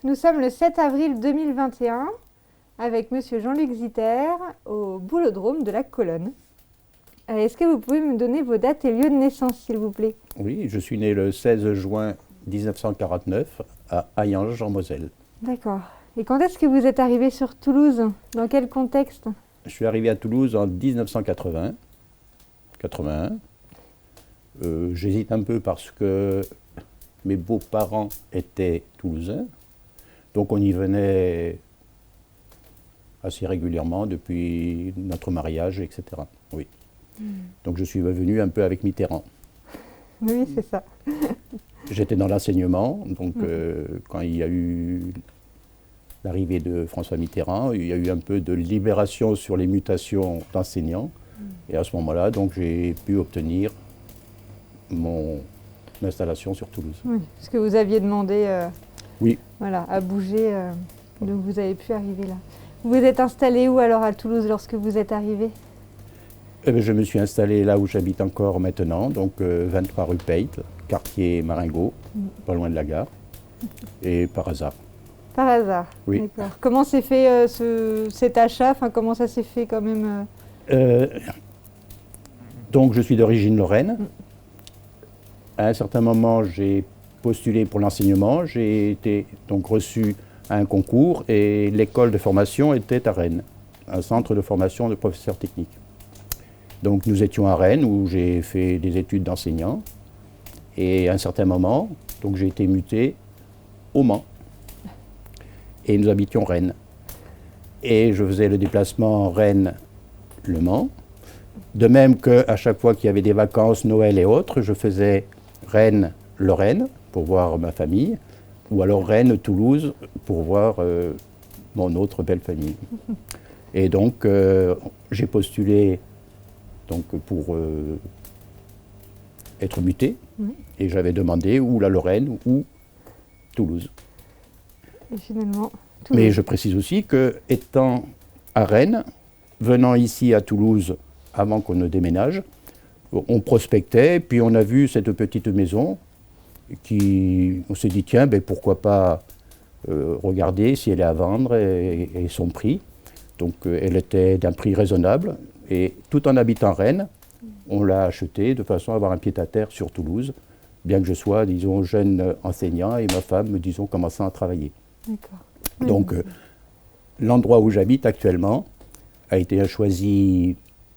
Nous sommes le 7 avril 2021 avec Monsieur Jean-Luc Zitter au Boulodrome de la Colonne. Est-ce que vous pouvez me donner vos dates et lieux de naissance, s'il vous plaît? Oui, je suis né le 16 juin 1949 à Hayange, en Moselle. D'accord. Et quand est-ce que vous êtes arrivé sur Toulouse? Dans quel contexte? Je suis arrivé à Toulouse en 1981. J'hésite un peu parce que mes beaux-parents étaient toulousains. Donc on y venait assez régulièrement depuis notre mariage, etc. Oui. Donc je suis venu un peu avec Mitterrand. Oui, c'est ça. J'étais dans l'enseignement, donc quand il y a eu l'arrivée de François Mitterrand, il y a eu un peu de libération sur les mutations d'enseignants. Et à ce moment-là, donc j'ai pu obtenir mon installation sur Toulouse. Oui, ce que vous aviez demandé Oui. Voilà, à bouger, donc vous avez pu arriver là. Vous vous êtes installé où alors à Toulouse lorsque vous êtes arrivé? Eh bien, je me suis installé là où j'habite encore maintenant, donc 23 rue Peytre, quartier Marengo, pas loin de la gare, et par hasard. Par hasard, Oui. D'accord. Comment s'est fait cet achat, enfin, comment ça s'est fait quand même Donc je suis d'origine lorraine. À un certain moment, j'ai postulé pour l'enseignement. J'ai été donc reçu à un concours et l'école de formation était à Rennes, un centre de formation de professeurs techniques. Donc nous étions à Rennes où j'ai fait des études d'enseignant et à un certain moment, donc j'ai été muté au Mans et nous habitions Rennes. Et je faisais le déplacement Rennes-Le Mans. De même qu'à chaque fois qu'il y avait des vacances, Noël et autres, je faisais Rennes-Lorraine pour voir ma famille, ou alors Rennes-Toulouse pour voir mon autre belle famille. Et donc, j'ai postulé donc, pour être muté, et j'avais demandé ou la Lorraine ou Toulouse. Et finalement, Toulouse. Mais je précise aussi que, étant à Rennes, venant ici à Toulouse avant qu'on ne déménage, on prospectait, puis on a vu cette petite maison, on s'est dit, tiens, ben, pourquoi pas regarder si elle est à vendre et son prix. Donc elle était d'un prix raisonnable, et tout en habitant Rennes, on l'a achetée de façon à avoir un pied-à-terre sur Toulouse, bien que je sois, disons, jeune enseignant et ma femme, disons, commençant à travailler. D'accord. Donc l'endroit où j'habite actuellement a été choisi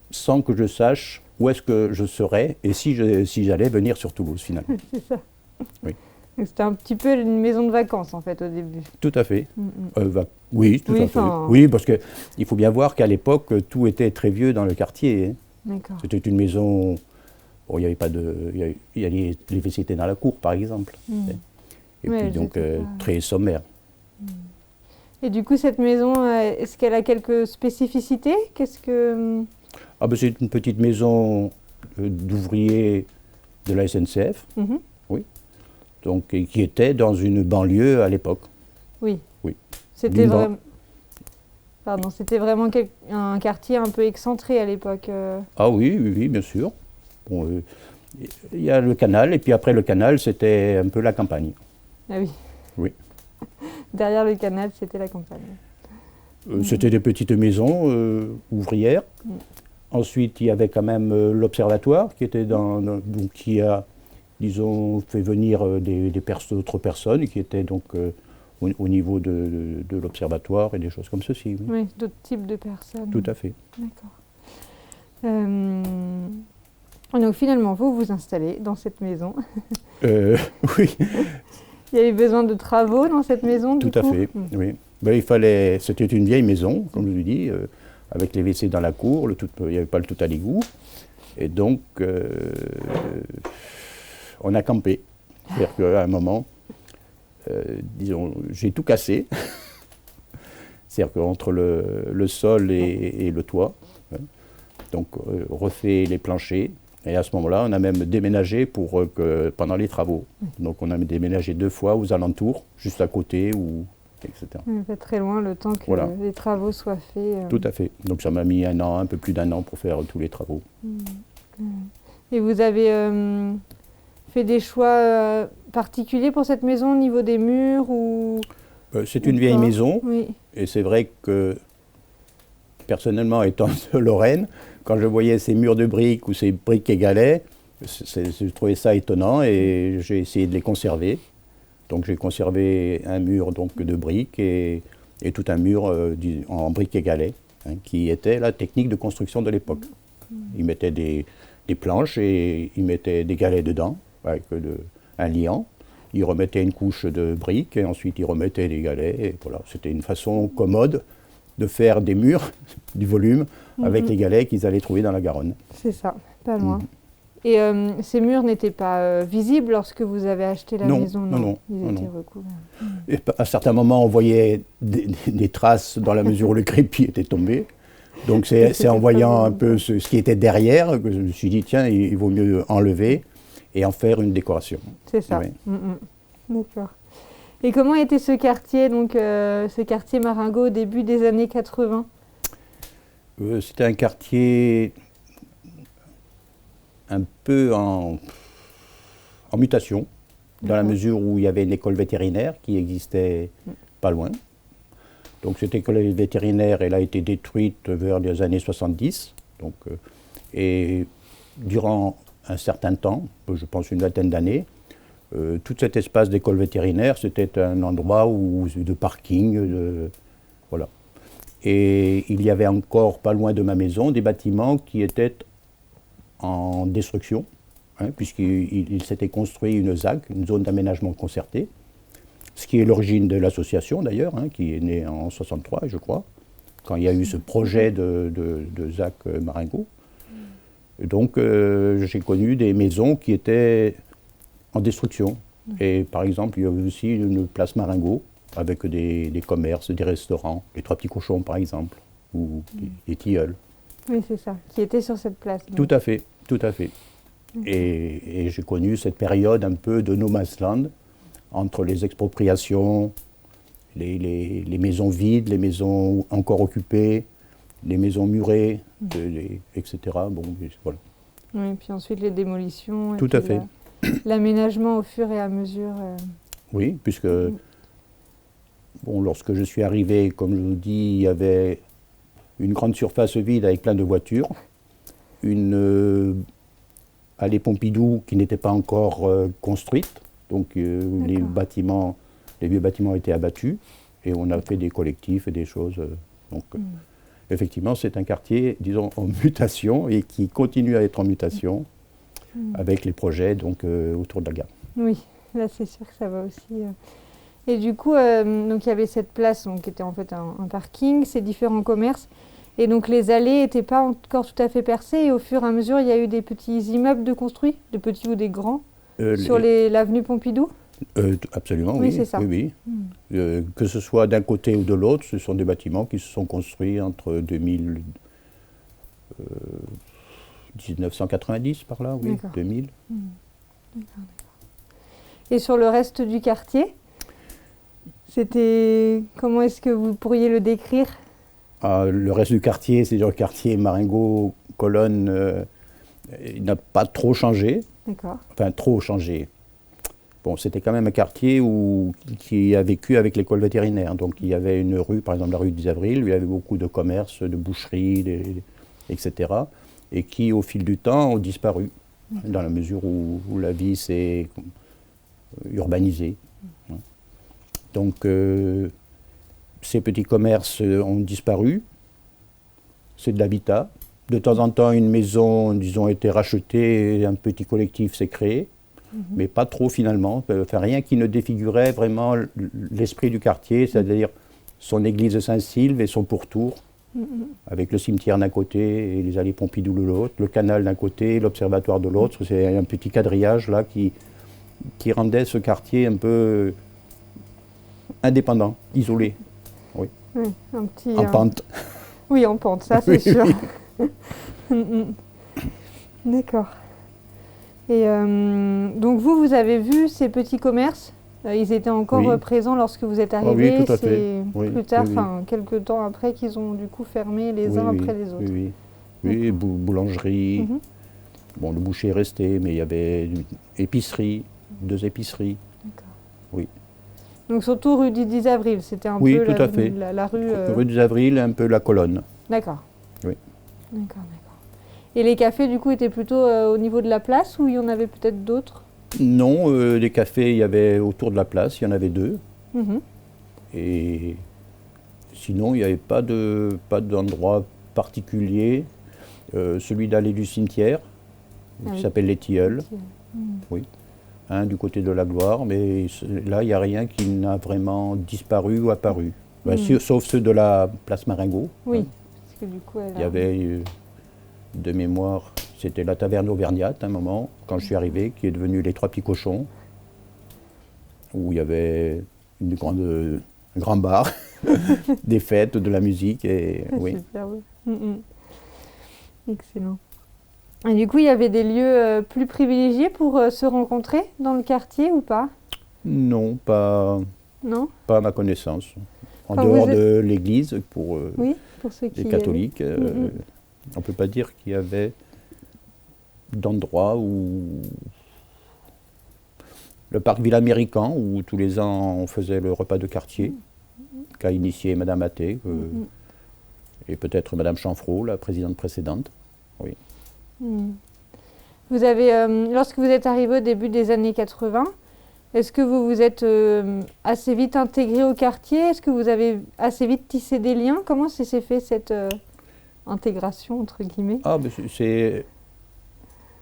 sans que je sache où est-ce que je serais et si j'allais venir sur Toulouse finalement. C'est ça. Oui. C'était un petit peu une maison de vacances en fait au début. Tout à fait. Oui, tout Oui, à fait. enfin, Oui, parce qu'il faut bien voir qu'à l'époque, tout était très vieux dans le quartier. Hein. D'accord. C'était une maison, bon, il n'y avait pas de... Il y a les WC étaient dans la cour, par exemple. Et Ouais, puis donc, j'étais pas- très sommaire. Et du coup, cette maison, est-ce qu'elle a quelques spécificités? Qu'est-ce que... Ah ben, c'est une petite maison d'ouvriers de la SNCF, Mhm. oui. Donc, et qui était dans une banlieue à l'époque. Oui. Oui. C'était D'une ban- vraiment... Pardon, c'était vraiment un quartier un peu excentré à l'époque. Ah oui, oui, oui, bien sûr. Bon, il y a le canal, et puis après le canal, c'était un peu la campagne. Ah oui. Oui. Derrière le canal, c'était la campagne. C'était des petites maisons ouvrières. Ensuite, il y avait quand même l'observatoire qui était donc, qui a, disons, fait venir d'autres personnes qui étaient donc au niveau de l'observatoire et des choses comme ceci. Oui. Oui, d'autres types de personnes. Tout à fait. D'accord. Donc finalement, vous vous installez dans cette maison. Oui, Il y avait besoin de travaux dans cette maison, du tout à coup fait. Oui. Ben, c'était une vieille maison, comme je vous dis, avec les WC dans la cour, il n'y avait pas le tout à l'égout. Et donc, on a campé. C'est-à-dire qu'à un moment, disons, j'ai tout cassé. C'est-à-dire qu'entre le sol et le toit, hein. Donc refait les planchers. Et à ce moment-là, on a même déménagé pendant les travaux. Donc on a déménagé 2 fois aux alentours, juste à côté, etc. Pas très loin, le temps que les travaux soient faits. Tout à fait. Donc ça m'a mis un peu plus d'1 an pour faire tous les travaux. Et vous avez fait des choix particuliers pour cette maison au niveau des murs ou c'est une vieille maison. Oui. Et c'est vrai que, personnellement, étant de Lorraine, quand je voyais ces murs de briques ou ces briques et galets, je trouvais ça étonnant et j'ai essayé de les conserver. Donc j'ai conservé un mur donc, de briques et tout un mur en briques et galets, hein, qui était la technique de construction de l'époque. Ils mettaient des planches et ils mettaient des galets dedans, avec un liant. Ils remettaient une couche de briques et ensuite ils remettaient des galets. Et voilà, c'était une façon commode de faire des murs, du volume, avec les galets qu'ils allaient trouver dans la Garonne. C'est ça, pas loin. Et ces murs n'étaient pas visibles lorsque vous avez acheté la maison? Non. Ils étaient recouverts. Et à certains moments, on voyait des traces dans la mesure où le crépi était tombé. Donc c'est en voyant un peu ce qui était derrière que je me suis dit, tiens, il vaut mieux enlever et en faire une décoration. C'est ça. Oui. D'accord. Et comment était ce quartier, donc ce quartier Marengo au début des années 80? C'était un quartier un peu en mutation, dans la mesure où il y avait une école vétérinaire qui existait pas loin. Donc cette école vétérinaire, elle a été détruite vers les années 70. Donc, et durant un certain temps, je pense une vingtaine d'années, tout cet espace d'école vétérinaire, c'était un endroit de parking, voilà. Et il y avait encore, pas loin de ma maison, des bâtiments qui étaient en destruction, hein, puisqu'il s'était construit une ZAC, une zone d'aménagement concerté, ce qui est l'origine de l'association d'ailleurs, hein, qui est née en 1963, je crois, quand il y a eu ce projet de ZAC Marengo. Donc j'ai connu des maisons qui étaient en destruction. Et par exemple, il y avait aussi une place Marengo, avec des commerces, des restaurants, les Trois Petits Cochons par exemple, ou les Tilleuls. Oui, c'est ça, qui était sur cette place. Donc. Tout à fait, tout à fait. Et j'ai connu cette période un peu de no man's land, entre les expropriations, les maisons vides, les maisons encore occupées, les maisons murées, etc. Bon, voilà. Oui, puis ensuite les démolitions. Tout à fait. L'aménagement au fur et à mesure. Oui, puisque bon, lorsque je suis arrivé, comme je vous dis, il y avait une grande surface vide avec plein de voitures, une allée Pompidou qui n'était pas encore construite, donc les vieux bâtiments étaient abattus et on a fait des collectifs et des choses. Donc effectivement, c'est un quartier, disons, en mutation et qui continue à être en mutation avec les projets donc, autour de la gare. Oui, là c'est sûr que ça va aussi. Et du coup, donc il y avait cette place donc, qui était en fait un parking, ces différents commerces. Et donc les allées n'étaient pas encore tout à fait percées et au fur et à mesure, il y a eu des petits immeubles de construits, de petits ou des grands, sur l'avenue Pompidou? Absolument, oui. C'est ça. Oui. Que ce soit d'un côté ou de l'autre, ce sont des bâtiments qui se sont construits entre 1990 par là, oui, 2000. D'accord. Et sur le reste du quartier, comment est-ce que vous pourriez le décrire? Le reste du quartier, c'est-à-dire le quartier Marengo, Colonne, il n'a pas trop changé. D'accord. Enfin, trop changé. Bon, c'était quand même un quartier qui a vécu avec l'école vétérinaire. Donc il y avait une rue, par exemple la rue 10 avril, où il y avait beaucoup de commerces, de boucheries, etc. Et qui, au fil du temps, ont disparu, dans la mesure où la vie s'est urbanisée. Donc ces petits commerces ont disparu. C'est de l'habitat. De temps en temps, une maison, disons, a été rachetée et un petit collectif s'est créé. Mais pas trop finalement, enfin, rien qui ne défigurait vraiment l'esprit du quartier, c'est-à-dire son église de Saint-Sylve et son pourtour, avec le cimetière d'un côté et les allées Pompidou de l'autre, le canal d'un côté, l'observatoire de l'autre. C'est un petit quadrillage là qui rendait ce quartier un peu indépendant, isolé, oui, Oui, un petit, en pente. Oui, en pente, ça c'est Oui, sûr. oui. D'accord. Et donc vous avez vu ces petits commerces? Ils étaient encore Oui. présents lorsque vous êtes Ah oui, arrivés. tout à fait. C'est Oui, plus tard, oui, oui. enfin quelques temps après, qu'ils ont du coup fermé les Oui, uns après oui, les oui, autres. oui. Oui, boulangerie. Mhm. Bon, le boucher est resté, mais il y avait une épicerie, 2 épiceries. D'accord. Oui. Donc surtout rue du 10 avril, c'était un Oui, peu tout à fait. la rue. Rue des Avrils, un peu la colonne. D'accord. Oui. D'accord, d'accord. Et les cafés du coup étaient plutôt au niveau de la place ou il y en avait peut-être d'autres? Non, les cafés, il y avait autour de la place, il y en avait 2. Mhm. Et sinon, il n'y avait pas d'endroit particulier. Celui d'allée du cimetière, Ah qui oui. s'appelle les Tilleuls, Ok. Mhm. oui. Du côté de la Gloire, mais là, il n'y a rien qui n'a vraiment disparu ou apparu. Ben, sauf ceux de la place Marengo. Oui, Hein. parce que du coup elle Il y avait, de mémoire, c'était la taverne auvergnate à un moment, quand je suis arrivé, qui est devenue les Trois Petits Cochons, où il y avait un grand bar, des fêtes, de la musique, et oui. Super, oui. Excellent. Et du coup, il y avait des lieux plus privilégiés pour se rencontrer dans le quartier ou pas? Non, pas Non? à ma connaissance. En Enfin, dehors vous êtes- de l'église, pour Oui, pour ceux qui les y allaient. catholiques, on ne peut pas dire qu'il y avait d'endroits où... Le parc Ville-Américain, où tous les ans on faisait le repas de quartier, qu'a initié Madame Athé, et peut-être Madame Chanfrault, la présidente précédente. Oui. Vous avez, lorsque vous êtes arrivé au début des années 80, est-ce que vous vous êtes assez vite intégré au quartier? Est-ce que vous avez assez vite tissé des liens? Comment s'est fait cette intégration, entre guillemets? Ah, mais c'est...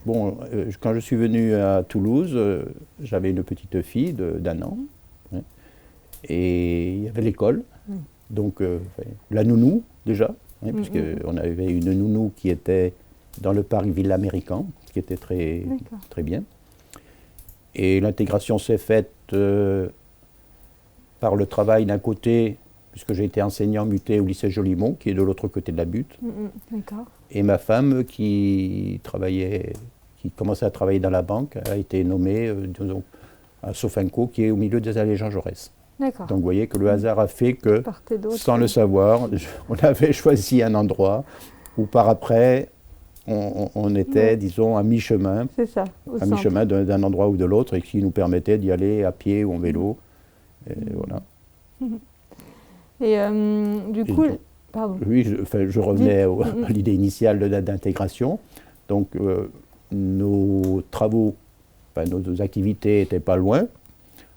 Bon, quand je suis venu à Toulouse, j'avais une petite fille d'1 an, hein, et il y avait l'école, donc la nounou déjà, hein, puisqu'on avait une nounou qui était dans le parc Ville-Américain, qui était très, très bien. Et l'intégration s'est faite par le travail d'un côté, puisque j'ai été enseignant muté au lycée Jolimont, qui est de l'autre côté de la butte. D'accord. Et ma femme, qui commençait à travailler dans la banque, a été nommée disons, à Sofinco, qui est au milieu des allées Jean Jaurès. D'accord. Donc vous voyez que le hasard a fait que, Partez d'autres. sans le savoir, on avait choisi un endroit où par après, on était, disons, à mi-chemin. C'est ça, au à centre. mi-chemin d'un endroit ou de l'autre, et qui nous permettait d'y aller à pied ou en vélo. Et voilà. Et du coup, donc, pardon. oui, je revenais à l'idée initiale d'intégration. Donc, nos travaux, nos activités n'étaient pas loin.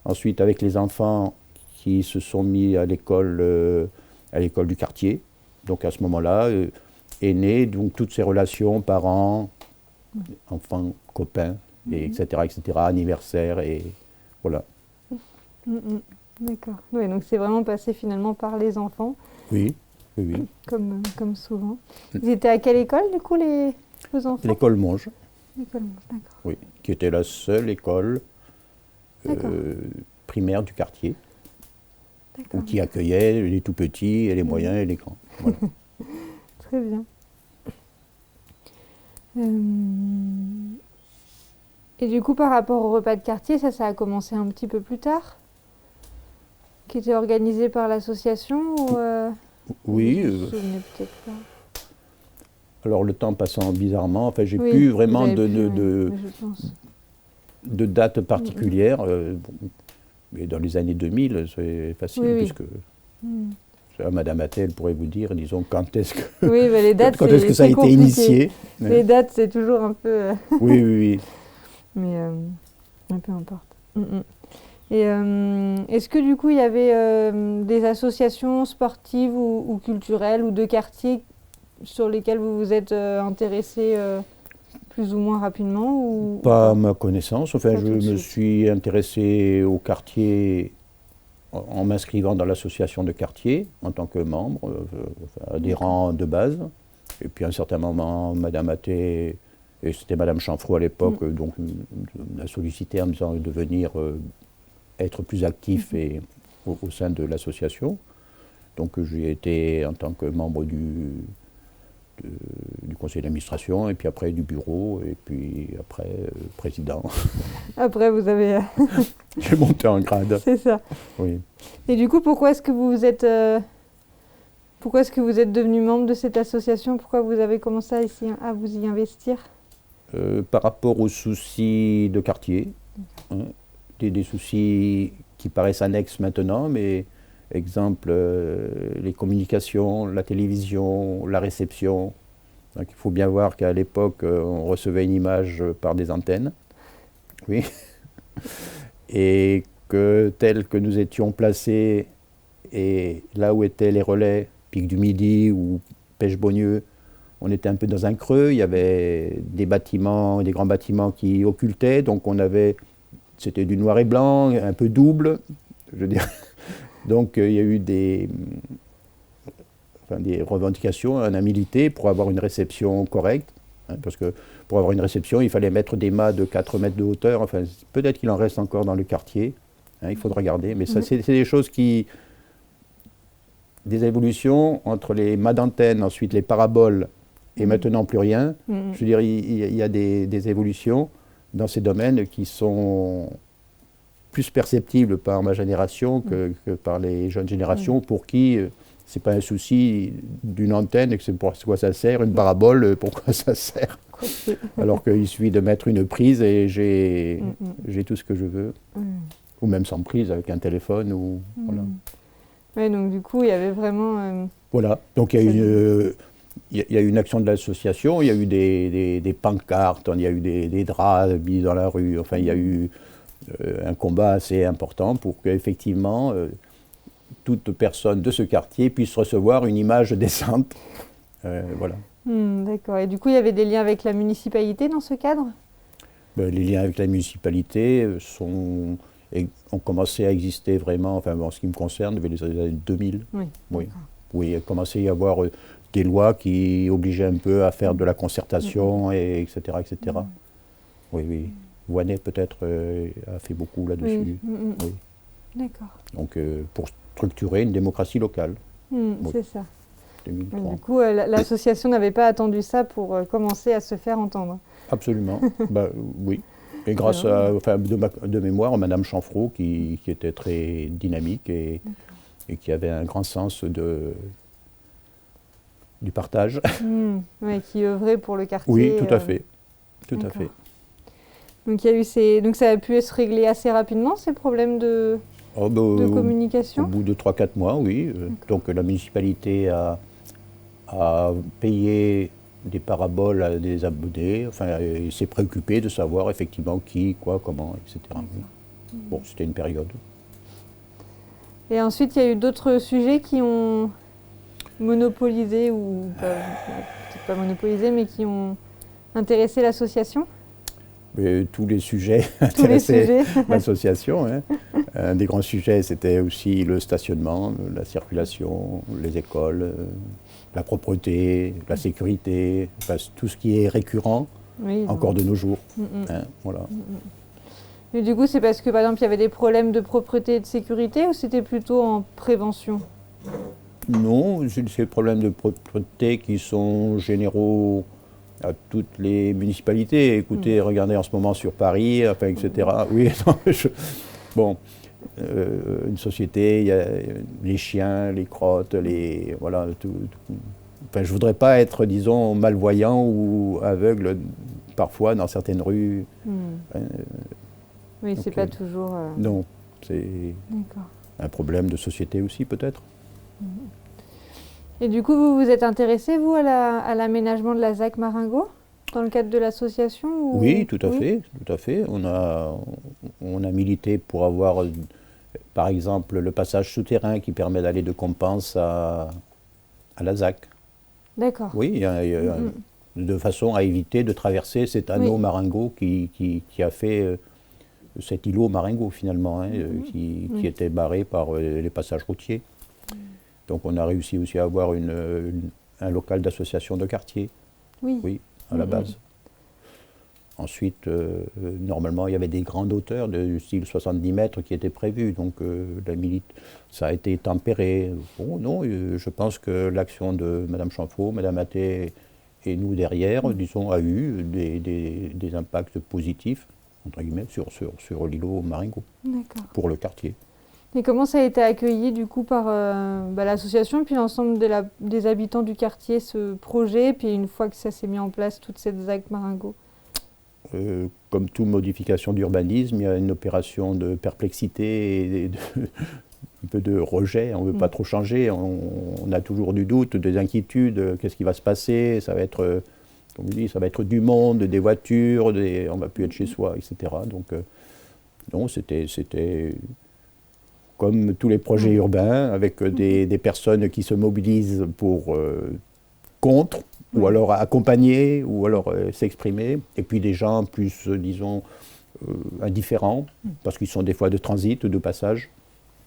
Ensuite, avec les enfants qui se sont mis à l'école du quartier, donc à ce moment-là, est née donc toutes ces relations parents, enfants, copains, et etc., anniversaires, et voilà. D'accord. Oui, donc c'est vraiment passé finalement par les enfants. Oui, oui, oui. Comme souvent. Ils étaient à quelle école, du coup, vos enfants? L'école Monge, L'école Monge, d'accord. oui, qui était la seule école primaire du quartier, qui accueillait les tout petits, et les moyens et les grands. Voilà. Très bien. Et du coup, par rapport au repas de quartier, ça a commencé un petit peu plus tard? Qui était organisé par l'association ou Oui. vous vous souvenez peut-être pas. Alors le temps passant bizarrement, enfin j'ai Oui, plus vous vraiment avez pu, mais je pense. de date particulière. Mais dans les années 2000, c'est facile, Oui, oui. puisque Madame Attel pourrait vous dire, disons, quand est-ce que, Oui, mais les dates, quand est-ce que ça a été compliqué. initié. Les dates, c'est toujours un peu... Oui, oui, oui. Mais peu importe. Et est-ce que du coup, il y avait des associations sportives ou culturelles ou de quartier sur lesquelles vous vous êtes intéressé plus ou moins rapidement ou Pas à ma connaissance. Enfin, Pas je tout de me suite. suis intéressé au quartier en m'inscrivant dans l'association de quartier en tant que membre, adhérent de base. Et puis à un certain moment, Madame Atté, et c'était Madame Chanfrault à l'époque, donc m'a sollicité en me disant de venir être plus actif et au sein de l'association. Donc j'y ai été en tant que membre du conseil d'administration, et puis après du bureau, et puis après président. Après, vous avez... J'ai monté en grade. C'est ça. Oui. Et du coup, pourquoi est-ce que vous êtes devenu membre de cette association? Pourquoi vous avez commencé à vous y investir? Par rapport aux soucis de quartier, hein, des soucis qui paraissent annexes maintenant, mais exemple, les communications, la télévision, la réception. Donc, il faut bien voir qu'à l'époque, on recevait une image par des antennes. Oui. Et que tel que nous étions placés, et là où étaient les relais, Pic du Midi ou Pêche-Beaunieu, on était un peu dans un creux, il y avait des bâtiments, des grands bâtiments qui occultaient, donc c'était du noir et blanc, un peu double, je veux dire. Donc il y a eu des revendications, on a milité pour avoir une réception correcte, hein, parce que pour avoir une réception, il fallait mettre des mâts de 4 mètres de hauteur, enfin peut-être qu'il en reste encore dans le quartier, hein, il faudra regarder, mais ça c'est des choses des évolutions entre les mâts d'antenne, ensuite les paraboles, et maintenant plus rien. Je veux dire, il y a des évolutions dans ces domaines qui sont plus perceptibles par ma génération que par les jeunes générations, pour qui c'est pas un souci d'une antenne, et que c'est pour quoi ça sert, une parabole, pourquoi ça sert. Alors qu'il suffit de mettre une prise et j'ai tout ce que je veux. Ou même sans prise, avec un téléphone. Voilà. Ouais, donc du coup, il y avait vraiment... Voilà, donc il y a eu une action de l'association, il y a eu des pancartes, il y a eu des draps mis dans la rue, enfin il y a eu un combat assez important pour qu'effectivement toute personne de ce quartier puisse recevoir une image décente. Voilà. D'accord, et du coup il y avait des liens avec la municipalité dans ce cadre? Les liens avec la municipalité ont commencé à exister vraiment, enfin en ce qui me concerne, vers les années 2000. Oui. Oui. Oui, il a commencé à y avoir des lois qui obligeaient un peu à faire de la concertation, etc. etc. Oui, oui. Voynet peut-être a fait beaucoup là-dessus. Oui. D'accord. Donc pour structurer une démocratie locale. C'est ça. 2003. Du coup, l'association n'avait pas attendu ça pour commencer à se faire entendre. Absolument. Oui. Et grâce de mémoire à Madame Chanfraud, qui était très dynamique et qui avait un grand sens du partage. Ouais, qui œuvrait pour le quartier. Oui, tout à fait. Tout à fait. Donc, il y a eu donc ça a pu se régler assez rapidement, ces problèmes de communication? Au bout de 3-4 mois, oui. Donc la municipalité a payé des paraboles à des abonnés, enfin, il s'est préoccupé de savoir effectivement qui, quoi, comment, etc. Bon, c'était une période. Et ensuite, il y a eu d'autres sujets qui ont monopolisé, ou peut-être pas monopolisé, mais qui ont intéressé l'association? Tous les sujets intéressaient l'association. Hein. Un des grands sujets, c'était aussi le stationnement, la circulation, les écoles, la propreté, la sécurité, enfin, tout ce qui est récurrent encore de nos jours. Hein, voilà. Et du coup, c'est parce que, par exemple, il y avait des problèmes de propreté et de sécurité, ou c'était plutôt en prévention? Non, c'est des problèmes de propreté qui sont généraux à toutes les municipalités. Écoutez, regardez en ce moment sur Paris, enfin, etc. Oui, non, bon, une société, il y a les chiens, les crottes, voilà, tout. Enfin, je ne voudrais pas être, disons, malvoyant ou aveugle, parfois, dans certaines rues. Oui, c'est pas toujours... Non, c'est un problème de société aussi, peut-être. Et du coup, vous vous êtes intéressé, vous, à l'aménagement de la ZAC Marengo, dans le cadre de l'association? Oui, tout à fait, tout à fait. On a milité pour avoir, par exemple, le passage souterrain qui permet d'aller de Compense à la ZAC. D'accord. Oui, de façon à éviter de traverser cet anneau Marengo qui a fait cet îlot Marengo, finalement, hein, qui était barré par les passages routiers. Donc on a réussi aussi à avoir un local d'association de quartier. Oui, à la base. Ensuite, normalement, il y avait des grandes hauteurs de style 70 mètres qui étaient prévues, donc ça a été tempéré. Bon, non, je pense que l'action de Mme Chamfort, Mme Atté et nous derrière, disons, a eu des impacts positifs, entre guillemets, sur l'îlot Marengo, pour le quartier. Et comment ça a été accueilli du coup par l'association, puis l'ensemble des habitants du quartier, ce projet, puis une fois que ça s'est mis en place, toute cette ZAC Marengo? Comme toute modification d'urbanisme, il y a une opération de perplexité et un peu de rejet. On ne veut pas trop changer, on a toujours du doute, des inquiétudes. Qu'est-ce qui va se passer? Ça va être, comme je dis, ça va être du monde, des voitures, on ne va plus être chez soi, etc. Donc, non, c'était comme tous les projets urbains, avec des personnes qui se mobilisent contre, ou alors accompagner, ou alors s'exprimer, et puis des gens plus, disons, indifférents, parce qu'ils sont des fois de transit ou de passage.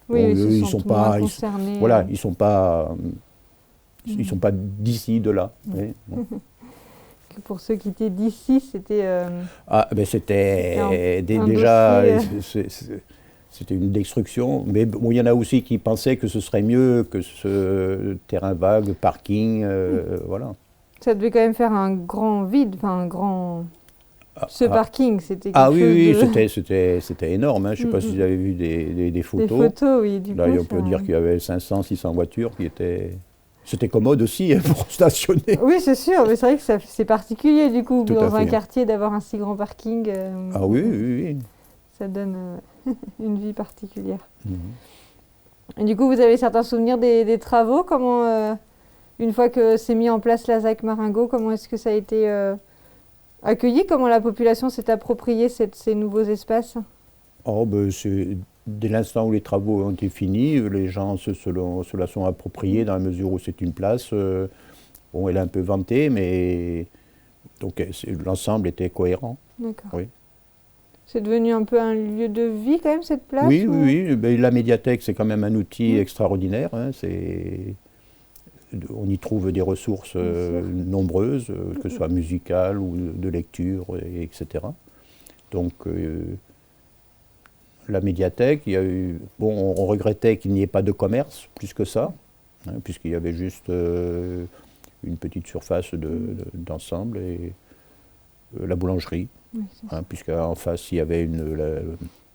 Oui, bon, ils ne sont pas concernés. Voilà, ils sont pas d'ici, de là. Oui, bon. Pour ceux qui étaient d'ici, c'était... c'était déjà... C'était une destruction, mais bon, il y en a aussi qui pensaient que ce serait mieux que ce terrain vague, parking, voilà. Ça devait quand même faire un grand vide, enfin un grand... parking, c'était quelque chose oui, c'était énorme. Hein. Je ne sais pas si vous avez vu des photos. Des photos, oui. Du Là, coup, on peut dire qu'il y avait 500, 600 voitures qui étaient... C'était commode aussi pour stationner. Oui, c'est sûr, mais c'est vrai que c'est particulier du coup, Tout dans à un fait. quartier, d'avoir un si grand parking. Oui. Ça donne une vie particulière. Mhm. Et du coup, vous avez certains souvenirs des travaux? Comment, une fois que c'est mis en place la ZAC Marengo, comment est-ce que ça a été accueilli? Comment la population s'est appropriée ces nouveaux espaces? Dès l'instant où les travaux ont été finis, les gens se la sont appropriés dans la mesure où c'est une place. Bon, elle est un peu vantée, mais donc l'ensemble était cohérent. D'accord. Oui. C'est devenu un peu un lieu de vie quand même, cette place? Oui. Ben, la médiathèque, c'est quand même un outil extraordinaire. Hein. On y trouve des ressources nombreuses, que ce soit musicales ou de lecture, etc. Donc, la médiathèque, il y a eu, bon, on regrettait qu'il n'y ait pas de commerce plus que ça, hein, puisqu'il y avait juste une petite surface d'ensemble et la boulangerie, hein, puisqu'en face il y avait la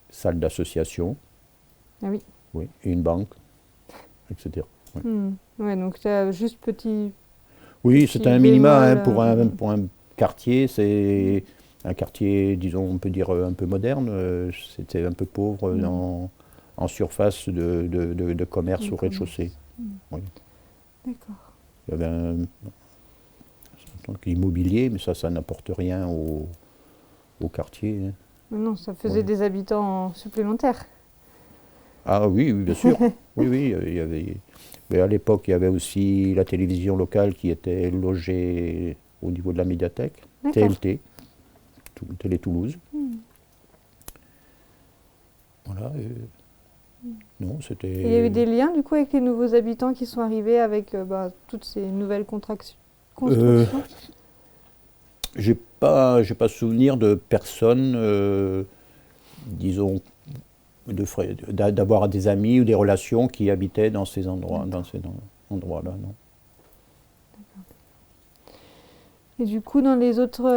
salle d'association, oui, et une banque, etc. Oui, Ouais, donc c'est juste petit. Oui, c'est un minima hein, bémol, pour un quartier, c'est un quartier, disons, on peut dire un peu moderne, c'était un peu pauvre en surface de commerce au rez-de-chaussée. Oui. D'accord. Il y avait un immobilier, mais ça n'apporte rien au quartier. Hein. Non, ça faisait des habitants supplémentaires. Ah oui, bien sûr. Oui, il y avait... Mais à l'époque, il y avait aussi la télévision locale qui était logée au niveau de la médiathèque, TLT, Télé Toulouse. Voilà. Non, c'était... Il y a eu des liens du coup avec les nouveaux habitants qui sont arrivés avec toutes ces nouvelles constructions? J'ai pas souvenir de personnes, disons, d'avoir des amis ou des relations qui habitaient dans ces endroits, là, non. Et du coup, dans les autres,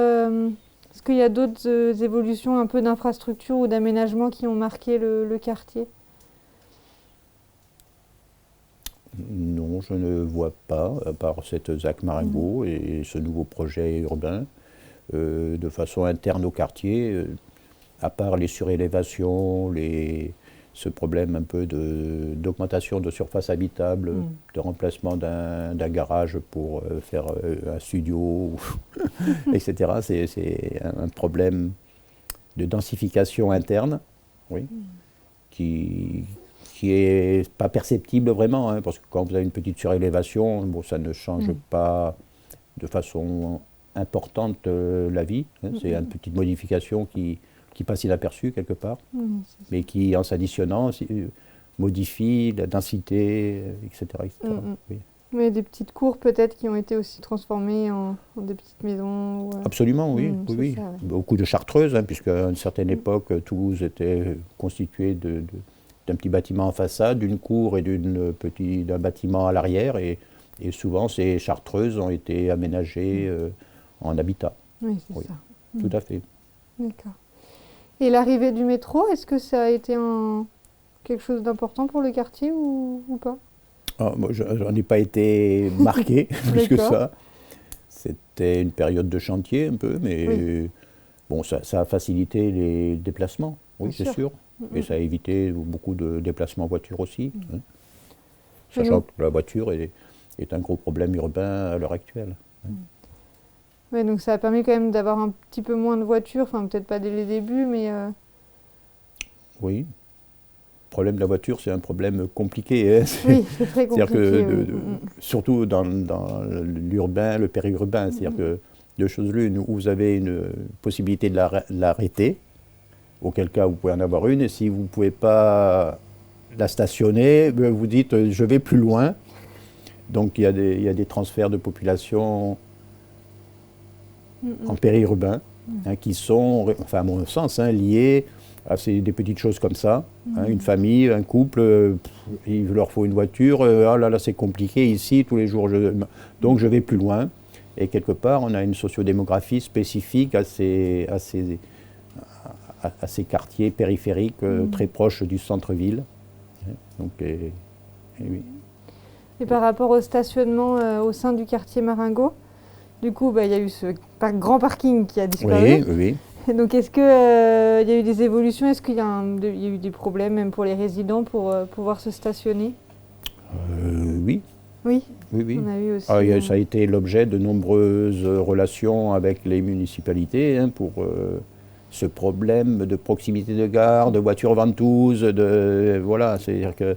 est-ce qu'il y a d'autres évolutions un peu d'infrastructure ou d'aménagement qui ont marqué le quartier? Non, je ne vois pas, à part cette ZAC Marengo et ce nouveau projet urbain, de façon interne au quartier, à part les surélévations, ce problème un peu d'augmentation de surface habitable, de remplacement d'un garage pour faire un studio, etc. C'est un problème de densification interne, oui, qui est pas perceptible vraiment, hein, parce que quand vous avez une petite surélévation, bon, ça ne change pas de façon importante la vie. Hein, c'est une petite modification qui passe inaperçue quelque part, mais qui, en s'additionnant, modifie la densité, etc. etc. Oui. Mais des petites cours peut-être qui ont été aussi transformées en des petites maisons. Absolument, oui. C'est oui. ça, ouais. Beaucoup de chartreuses, puisqu'à une certaine époque, Toulouse était constituée d'un petit bâtiment en façade, d'une cour et d'un bâtiment à l'arrière. Et souvent, ces chartreuses ont été aménagées en habitat. Oui, c'est Oui, ça. tout à fait. D'accord. Et l'arrivée du métro, est-ce que ça a été quelque chose d'important pour le quartier ou pas? Moi, je n'en ai pas été marqué plus que D'accord. ça. C'était une période de chantier un peu, mais bon, ça a facilité les déplacements, oui, Bien c'est sûr. sûr. Et ça a évité beaucoup de déplacements en voiture aussi, hein. Et Sachant donc- que la voiture est un gros problème urbain à l'heure actuelle. Ouais, donc ça a permis quand même d'avoir un petit peu moins de voitures, enfin peut-être pas dès les débuts, mais Oui. Le problème de la voiture, c'est un problème compliqué, hein. oui, c'est très C'est-à-dire compliqué. que, Oui. surtout dans l'urbain, le périurbain, c'est-à-dire que deux choses l'une, où vous avez une possibilité de l'arrêter, auquel cas vous pouvez en avoir une, et si vous ne pouvez pas la stationner, vous dites je vais plus loin. Donc il y a des transferts de population en périurbain qui sont, enfin à mon sens, liés à des petites choses comme ça. Une famille, un couple, il leur faut une voiture, ah là là c'est compliqué ici, tous les jours, donc je vais plus loin. Et quelque part, on a une sociodémographie spécifique à ces quartiers périphériques très proches du centre-ville. Donc, oui. Et par rapport au stationnement au sein du quartier Marengo, du coup, il y a eu ce grand parking qui a disparu. Oui, oui. Et donc, est-ce qu'il y a eu des évolutions? Est-ce qu'il y a eu des problèmes même pour les résidents pour pouvoir se stationner? Oui. Oui, Oui, oui. on a eu aussi. Ça a été l'objet de nombreuses relations avec les municipalités pour ce problème de proximité de gare, de voitures ventouses, voilà, c'est-à-dire que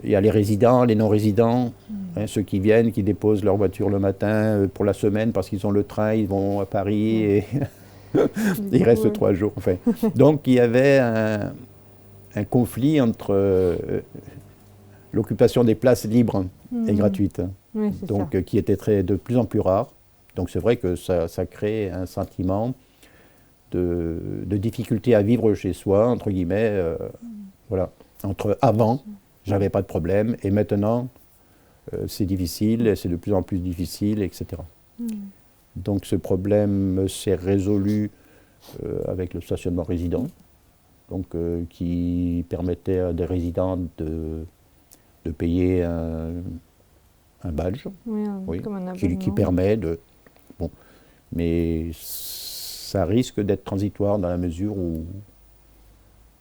il y a les résidents, les non-résidents, ceux qui viennent, qui déposent leur voiture le matin pour la semaine parce qu'ils ont le train, ils vont à Paris et ils restent 3 jours. Enfin. Donc il y avait un conflit entre l'occupation des places libres et gratuites, Oui, donc qui était de plus en plus rare. Donc c'est vrai que ça crée un sentiment de difficulté à vivre chez soi, entre guillemets, voilà. Entre avant, j'avais pas de problème, et maintenant, c'est difficile, c'est de plus en plus difficile, etc. Donc ce problème s'est résolu avec le stationnement résident, donc, qui permettait à des résidents de payer un badge, comme un qui abonnement. permet de... Bon, mais ça risque d'être transitoire dans la mesure où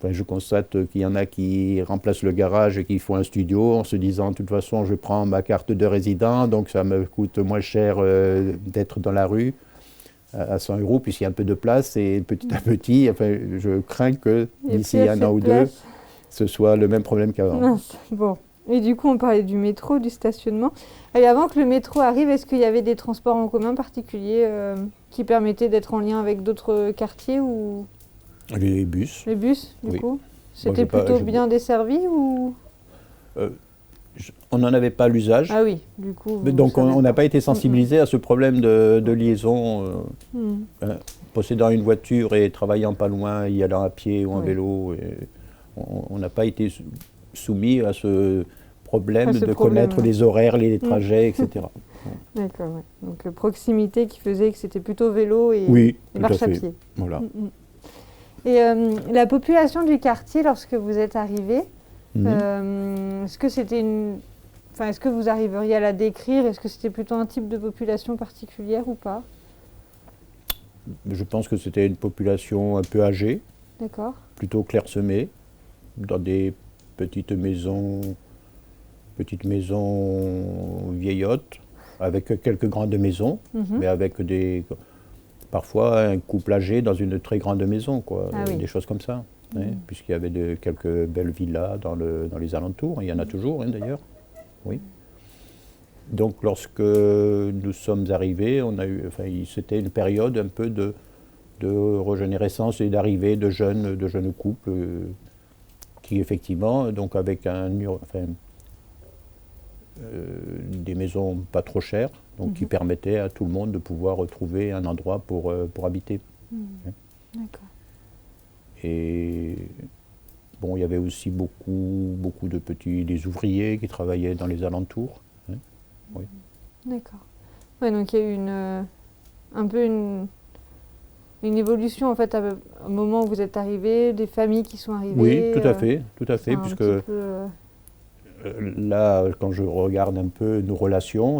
je constate qu'il y en a qui remplacent le garage et qui font un studio en se disant de toute façon je prends ma carte de résident, donc ça me coûte moins cher d'être dans la rue à 100 € puisqu'il y a un peu de place, et petit à petit, je crains que d'ici un an ou deux, ce soit le même problème qu'avant. Bon. Et du coup, on parlait du métro, du stationnement. Et avant que le métro arrive, est-ce qu'il y avait des transports en commun particuliers qui permettaient d'être en lien avec d'autres quartiers ou... Les bus. Les bus, du coup? C'était Moi, plutôt bien desservi ou... On n'en avait pas l'usage. Ah oui, du coup... Donc on n'a pas été sensibilisé à ce problème de liaison. Possédant une voiture et travaillant pas loin, y allant à pied ou en vélo, on n'a pas été soumis à ce problème de connaître les horaires, les trajets, etc. D'accord, ouais. Donc proximité qui faisait que c'était plutôt vélo et marche à pied. Voilà. Et la population du quartier, lorsque vous êtes arrivé, est-ce que c'était est-ce que vous arriveriez à la décrire? Est-ce que c'était plutôt un type de population particulière ou pas? Je pense que c'était une population un peu âgée, plutôt clairsemée, dans des petites maisons vieillottes, avec quelques grandes maisons, mais avec parfois un couple âgé dans une très grande maison, des choses comme ça, puisqu'il y avait quelques belles villas dans les alentours, il y en a toujours d'ailleurs. Oui. Donc lorsque nous sommes arrivés, c'était une période un peu de régénérescence et d'arrivée de jeunes couples qui effectivement, donc avec des maisons pas trop chères, donc qui permettaient à tout le monde de pouvoir retrouver un endroit pour habiter. D'accord. Et bon, il y avait aussi beaucoup de des ouvriers qui travaillaient dans les alentours. Oui. D'accord. Ouais, donc il y a eu un peu une évolution en fait au moment où vous êtes arrivé, des familles qui sont arrivées. Oui, tout à fait, puisque petit peu, là, quand je regarde un peu nos relations,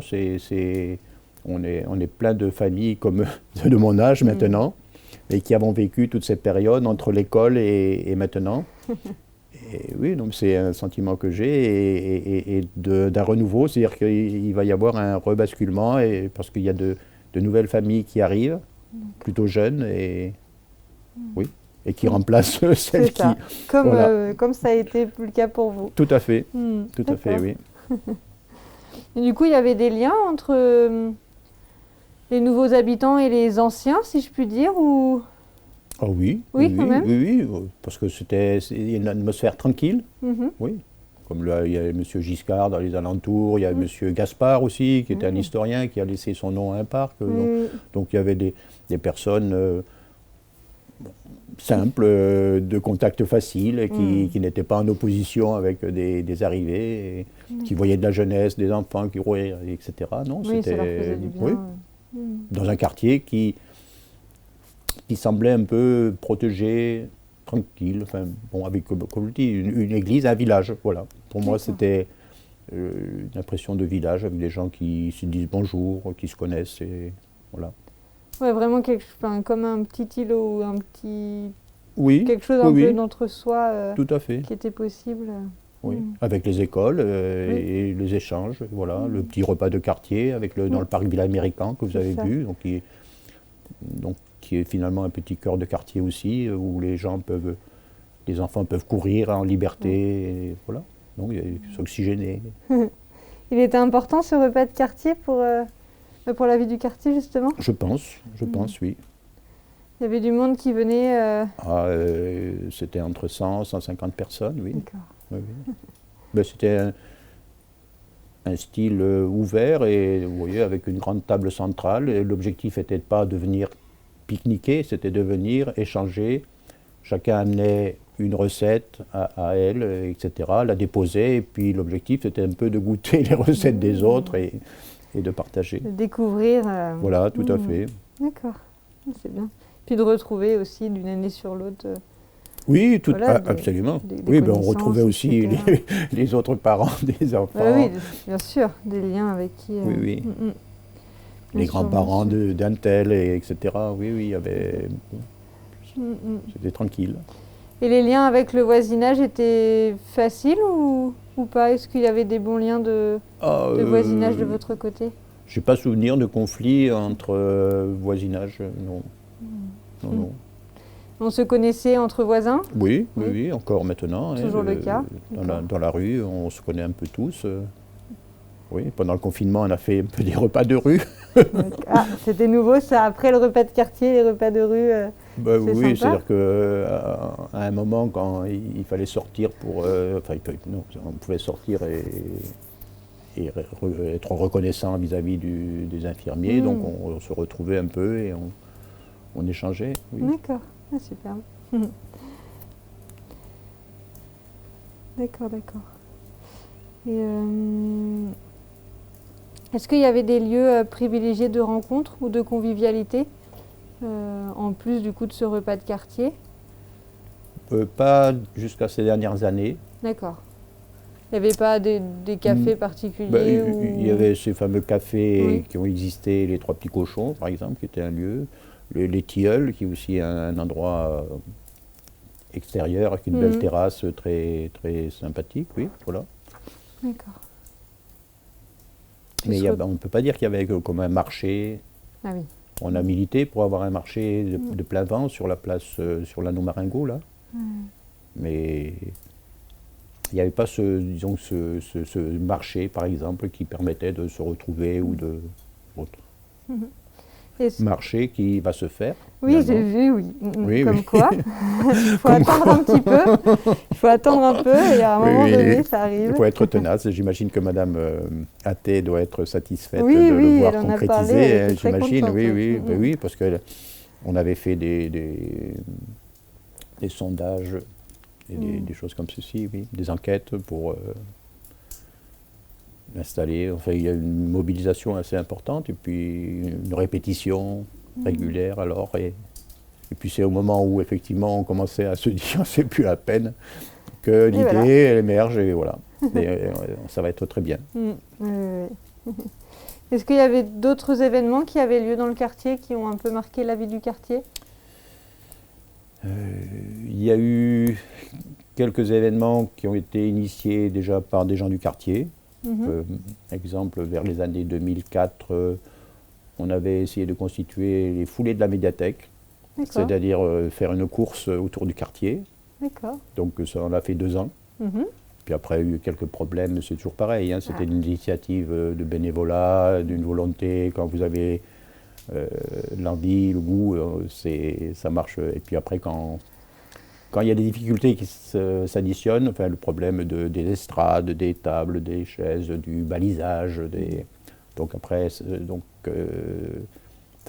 on est plein de familles comme de mon âge maintenant, et qui avons vécu toute cette période entre l'école et maintenant. Et oui, donc c'est un sentiment que j'ai et d'un renouveau, c'est-à-dire qu'il va y avoir un rebasculement parce qu'il y a de nouvelles familles qui arrivent, plutôt jeunes, et oui, et qui remplacent celles c'est ça. qui... Comme, voilà. comme ça a été le cas pour vous. Tout à fait, tout à D'accord. fait, oui. Et du coup, il y avait des liens entre les nouveaux habitants et les anciens, si je puis dire, ou... Ah oui, Oui, quand même. oui, parce que c'était une atmosphère tranquille, Mhm. oui. Comme là, il y a M. Giscard dans les alentours, il y a M. Gaspard aussi, qui était un historien, qui a laissé son nom à un parc. Donc il y avait des personnes simples, de contact facile, et qui n'étaient pas en opposition avec des arrivés, et qui voyaient de la jeunesse, des enfants qui roulaient, etc. Non, Oui, ça leur faisait c'était du bien. oui, dans un quartier qui semblait un peu protégé, tranquille, enfin, bon, avec, comme je dis, une église, un village, voilà. Pour moi, c'était une impression de village, avec des gens qui se disent bonjour, qui se connaissent, et voilà. Ouais, vraiment comme un petit îlot ou un petit... Oui, quelque chose un peu d'entre-soi tout à fait. qui était possible. Oui, avec les écoles et les échanges, voilà, le petit repas de quartier dans le parc Villa Américain que vous avez vu, donc qui est finalement un petit cœur de quartier aussi, où les enfants peuvent courir en liberté, et voilà, donc ils sont oxygénés. Il était important ce repas de quartier pour la vie du quartier justement? Je pense, oui. Il y avait du monde qui venait. C'était entre 100 150 personnes, oui. D'accord. Oui. Ben, c'était un style ouvert, et vous voyez, avec une grande table centrale. L'objectif n'était pas de venir pique-niquer, c'était de venir échanger. Chacun amenait une recette à elle, etc., la déposait, et puis l'objectif c'était un peu de goûter les recettes des autres et de partager. De découvrir. Voilà, tout à fait. D'accord, c'est bien. Puis de retrouver aussi d'une année sur l'autre. Oui, Voilà, absolument. des Oui, ben on connaissances, retrouvait aussi etc. les autres parents des enfants. Oui, bien sûr, des liens avec qui. Oui. Les Bien sûr, grands-parents bien sûr. d'un tel, etc. Oui, il y avait... C'était tranquille. Et les liens avec le voisinage étaient faciles ou pas? Est-ce qu'il y avait des bons liens de voisinage de votre côté? Je n'ai pas souvenir de conflits entre voisinage, non. Non. On se connaissait entre voisins? Oui, encore maintenant. Toujours le cas. Dans la rue, on se connaît un peu tous. Oui, pendant le confinement, on a fait un peu des repas de rue. Ah, c'était nouveau ça, après le repas de quartier, les repas de rue. Oui, sympa. c'est-à-dire qu'à un moment, quand il fallait sortir on pouvait sortir et être reconnaissant vis-à-vis des infirmiers, donc on se retrouvait un peu et on échangeait. Oui. D'accord, super. D'accord. Et est-ce qu'il y avait des lieux privilégiés de rencontre ou de convivialité, en plus du coup de ce repas de quartier? Pas jusqu'à ces dernières années. D'accord. Il n'y avait pas des cafés particuliers Il y avait ces fameux cafés Oui. qui ont existé, les Trois Petits Cochons, par exemple, qui était un lieu. Les Tilleuls, qui est aussi un endroit extérieur, avec une belle terrasse très, très sympathique, oui, voilà. D'accord. Mais on ne peut pas dire qu'il y avait comme un marché. Ah oui. On a milité pour avoir un marché de plein vent sur la place, sur l'Anneau Marengo, là. Mais il n'y avait pas ce marché, par exemple, qui permettait de se retrouver ou de autre. marché qui va se faire. Oui, j'ai vu, oui. Comme quoi. Il faut attendre un petit peu. Il faut attendre un peu et à un moment donné, ça arrive. Il faut être tenace. J'imagine que Madame Atté doit être satisfaite de le voir elle concrétisé. J'imagine, contente, oui, parce qu'on avait fait des sondages et des choses comme ceci, oui, des enquêtes pour installer. Enfin, il y a une mobilisation assez importante et puis une répétition régulière alors. Et puis c'est au moment où effectivement on commençait à se dire c'est plus la peine que l'idée elle émerge et voilà. Et, ça va être très bien. Est-ce qu'il y avait d'autres événements qui avaient lieu dans le quartier qui ont un peu marqué la vie du quartier? Il y a eu quelques événements qui ont été initiés déjà par des gens du quartier. Exemple, vers les années 2004, on avait essayé de constituer les foulées de la médiathèque, c'est-à-dire faire une course autour du quartier. Donc ça, on a fait 2 ans. Puis après, il y a eu quelques problèmes, c'est toujours pareil. Hein, c'était une initiative de bénévolat, d'une volonté. Quand vous avez l'envie, le goût, ça marche. Et puis après, quand il y a des difficultés qui s'additionnent, enfin, le problème des estrades, des tables, des chaises, du balisage, donc après, ça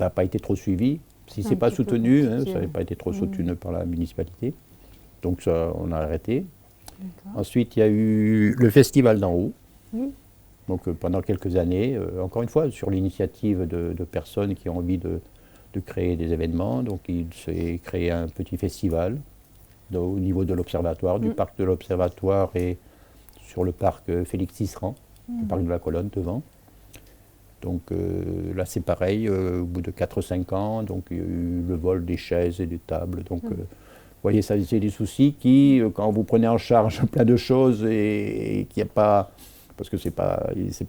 n'a pas été trop suivi. Si ce n'est pas soutenu, hein, ça n'a pas été trop soutenu par la municipalité. Donc ça, on a arrêté. Ensuite, il y a eu le festival d'en haut. Donc pendant quelques années, encore une fois, sur l'initiative de personnes qui ont envie de créer des événements. Donc il s'est créé un petit festival au niveau de l'Observatoire, du parc de l'Observatoire et sur le parc Félix Tisserand, le parc de la Colonne devant. Donc là c'est pareil, au bout de 4-5 ans, donc il y a eu le vol des chaises et des tables. Donc vous voyez, ça c'est des soucis qui, quand vous prenez en charge plein de choses et qu'il n'y a pas, parce que c'est pas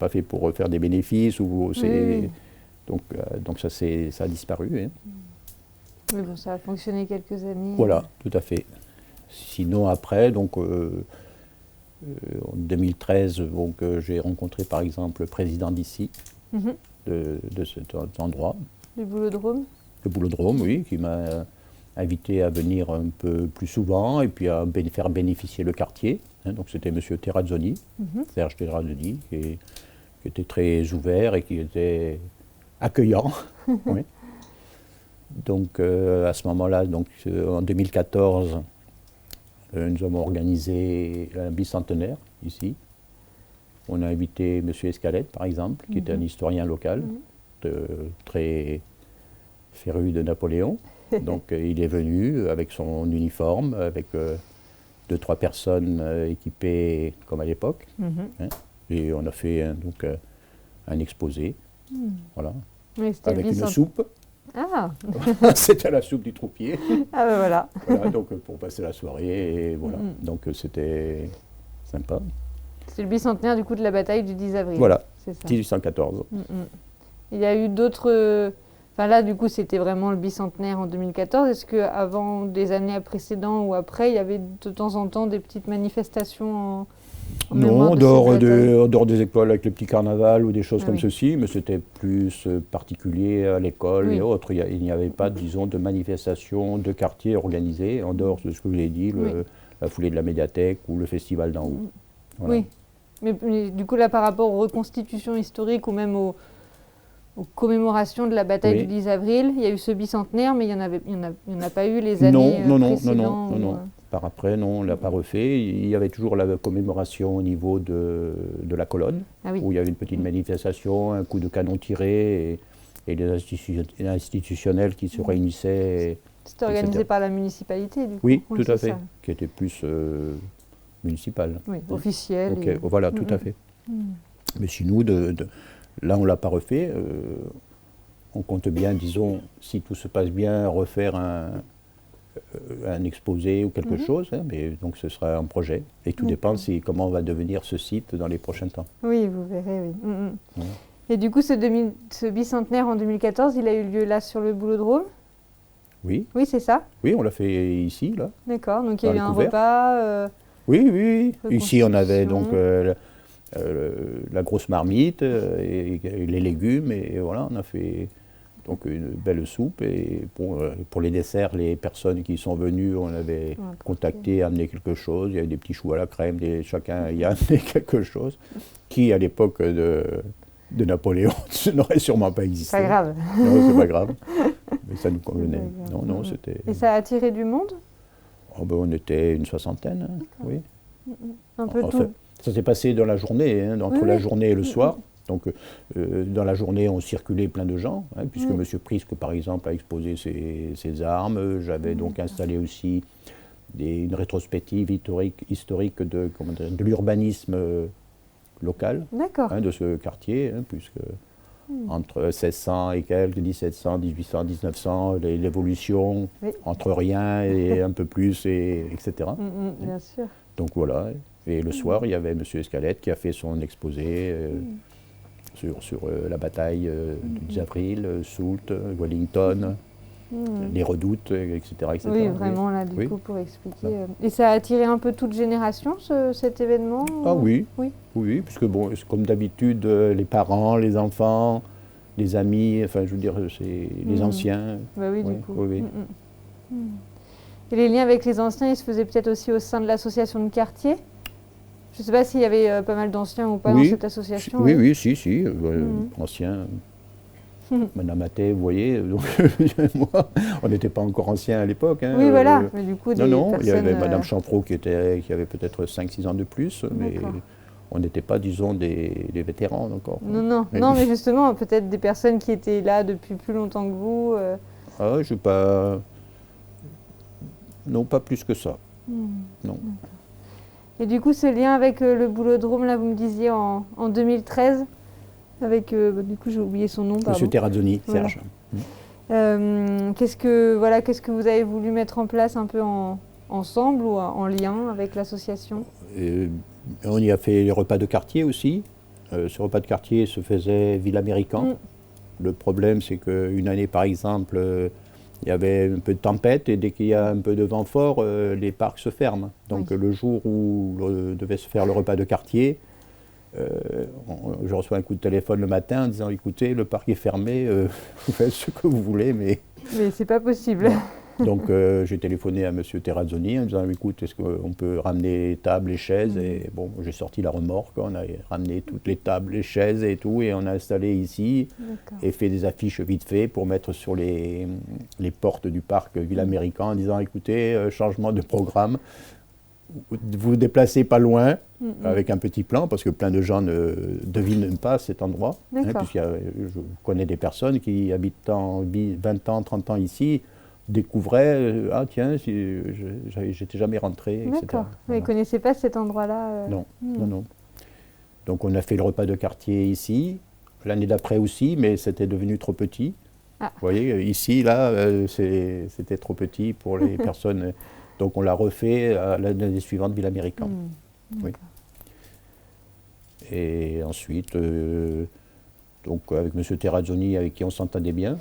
fait pour faire des bénéfices, donc ça a disparu. Hein. Mais bon, ça a fonctionné quelques années. Voilà, tout à fait. Sinon après, donc en 2013, donc, j'ai rencontré par exemple le président d'ici, de cet endroit. Du Boulodrome. Le Boulodrome, oui, qui m'a invité à venir un peu plus souvent et puis à faire bénéficier le quartier. Hein, donc c'était M. Terrazzoni, Serge Terrazzoni, qui était très ouvert et qui était accueillant. Oui. Donc à ce moment-là, donc, en 2014, nous avons organisé un bicentenaire ici. On a invité M. Escalette, par exemple, qui était un historien local, très féru de Napoléon. Donc il est venu avec son uniforme, avec 2-3 personnes équipées comme à l'époque. Hein, et on a fait donc un exposé, voilà, avec une soupe. Ah. C'était la soupe du troupier. Ah ben voilà. Voilà, donc pour passer la soirée, et voilà. Donc c'était sympa. C'est le bicentenaire du coup de la bataille du 10 avril. Voilà, c'est ça. 1814. Il y a eu d'autres... Enfin là, du coup, c'était vraiment le bicentenaire en 2014. Est-ce qu'avant des années précédentes ou après, il y avait de temps en temps des petites manifestations non, en dehors des écoles avec le petit carnaval ou des choses comme ceci, mais c'était plus particulier à l'école et autres. Il n'y avait pas, disons, de manifestations de quartier organisées, en dehors de ce que je vous ai dit, la foulée de la médiathèque ou le festival d'en haut. Voilà. Oui, mais du coup là, par rapport aux reconstitutions historiques ou même aux commémorations de la bataille du 10 avril, il y a eu ce bicentenaire, mais il n'y en a pas eu les années précédentes. Non. Par après, non, on ne l'a pas refait. Il y avait toujours la commémoration au niveau de la colonne, où il y avait une petite manifestation, un coup de canon tiré, et les institutionnels qui se réunissaient. C'était organisé par la municipalité, du coup. Oui, tout à fait, qui était plus municipal. Oui, officiel. Okay, voilà, tout à fait. Mais sinon, là, on ne l'a pas refait. On compte bien, disons, si tout se passe bien, refaire un exposé ou quelque chose, hein, mais donc ce sera un projet. Et tout dépend comment va devenir ce site dans les prochains temps. Oui, vous verrez, oui. Et du coup, ce bicentenaire en 2014, il a eu lieu là sur le Boulodrome? Oui. Oui, c'est ça? Oui, on l'a fait ici, là. D'accord, donc il y a eu un repas. Oui. Ici, on avait donc la grosse marmite et les légumes, et voilà, on a fait Donc une belle soupe. Et pour les desserts, les personnes qui sont venues, on avait contacté, amené quelque chose. Il y avait des petits choux à la crème, chacun y a amené quelque chose, qui à l'époque de Napoléon, ce n'aurait sûrement pas existé. Pas grave. Non, c'est pas grave. Mais ça nous convenait. Non, c'était... Et ça a attiré du monde? On était une soixantaine, oui. Un peu tout. Ça s'est passé dans la journée, entre la journée et le soir. Donc, dans la journée, on circulait plein de gens, puisque M. Prisque, par exemple, a exposé ses armes. J'avais donc installé aussi une rétrospective historique de l'urbanisme local de ce quartier, puisque entre 1600 et quelques, 1700, 1800, 1900, l'évolution entre rien et un peu plus, etc. Bien sûr. Donc voilà. Et le soir, il y avait M. Escalette qui a fait son exposé sur la bataille du 10 avril, Soult, Wellington, les redoutes, etc., etc. Oui, vraiment, là, du coup, pour expliquer. Et ça a attiré un peu toute génération, cet événement? Ah oui, puisque bon, comme d'habitude, les parents, les enfants, les amis, enfin, je veux dire, c'est les anciens. Bah oui, du coup. Et les liens avec les anciens, ils se faisaient peut-être aussi au sein de l'association de quartier? Je ne sais pas s'il y avait pas mal d'anciens ou pas dans cette association. Oui, si. Anciens. Madame Mathé, vous voyez, donc, moi, on n'était pas encore anciens à l'époque. Oui, voilà. Mais du coup, non, il y avait Madame Chamfrot qui avait peut-être 5-6 ans de plus, mais on n'était pas, disons, des vétérans encore. Non, mais justement, peut-être des personnes qui étaient là depuis plus longtemps que vous. Ah, je ne sais pas. Non, pas plus que ça. Non. Et du coup, ce lien avec le Boulodrome, là, vous me disiez en 2013, avec, du coup, j'ai oublié son nom. Monsieur Terrazzoni, Serge. Qu'est-ce que vous avez voulu mettre en place un peu ensemble ou en lien avec l'association? On y a fait les repas de quartier aussi. Ce repas de quartier se faisait ville américain. Le problème, c'est qu'une année, par exemple, il y avait un peu de tempête et dès qu'il y a un peu de vent fort, les parcs se ferment. Donc le jour où devait se faire le repas de quartier, je reçois un coup de téléphone le matin en disant « Écoutez, le parc est fermé, vous faites ce que vous voulez, mais… » Mais c'est pas possible. Donc j'ai téléphoné à M. Terrazzoni en disant « Écoute, est-ce qu'on peut ramener les tables, les chaises ?» Et bon, j'ai sorti la remorque, on a ramené toutes les tables, les chaises et tout, et on a installé ici et fait des affiches vite fait pour mettre sur les portes du parc Ville Américain en disant « Écoutez, changement de programme, vous vous déplacez pas loin, avec un petit plan, parce que plein de gens ne devinent pas cet endroit, puisque je connais des personnes qui habitent 20 ans, 30 ans ici, découvraient, ah tiens, j'étais jamais rentré, etc. D'accord, mais ils ne connaissaient pas cet endroit-là Non. Donc on a fait le repas de quartier ici, l'année d'après aussi, mais c'était devenu trop petit. Vous voyez, ici, là, c'était trop petit pour les personnes. Donc on l'a refait l'année suivante, Ville Américain. Oui. Et ensuite, donc avec M. Terrazzoni, avec qui on s'entendait bien,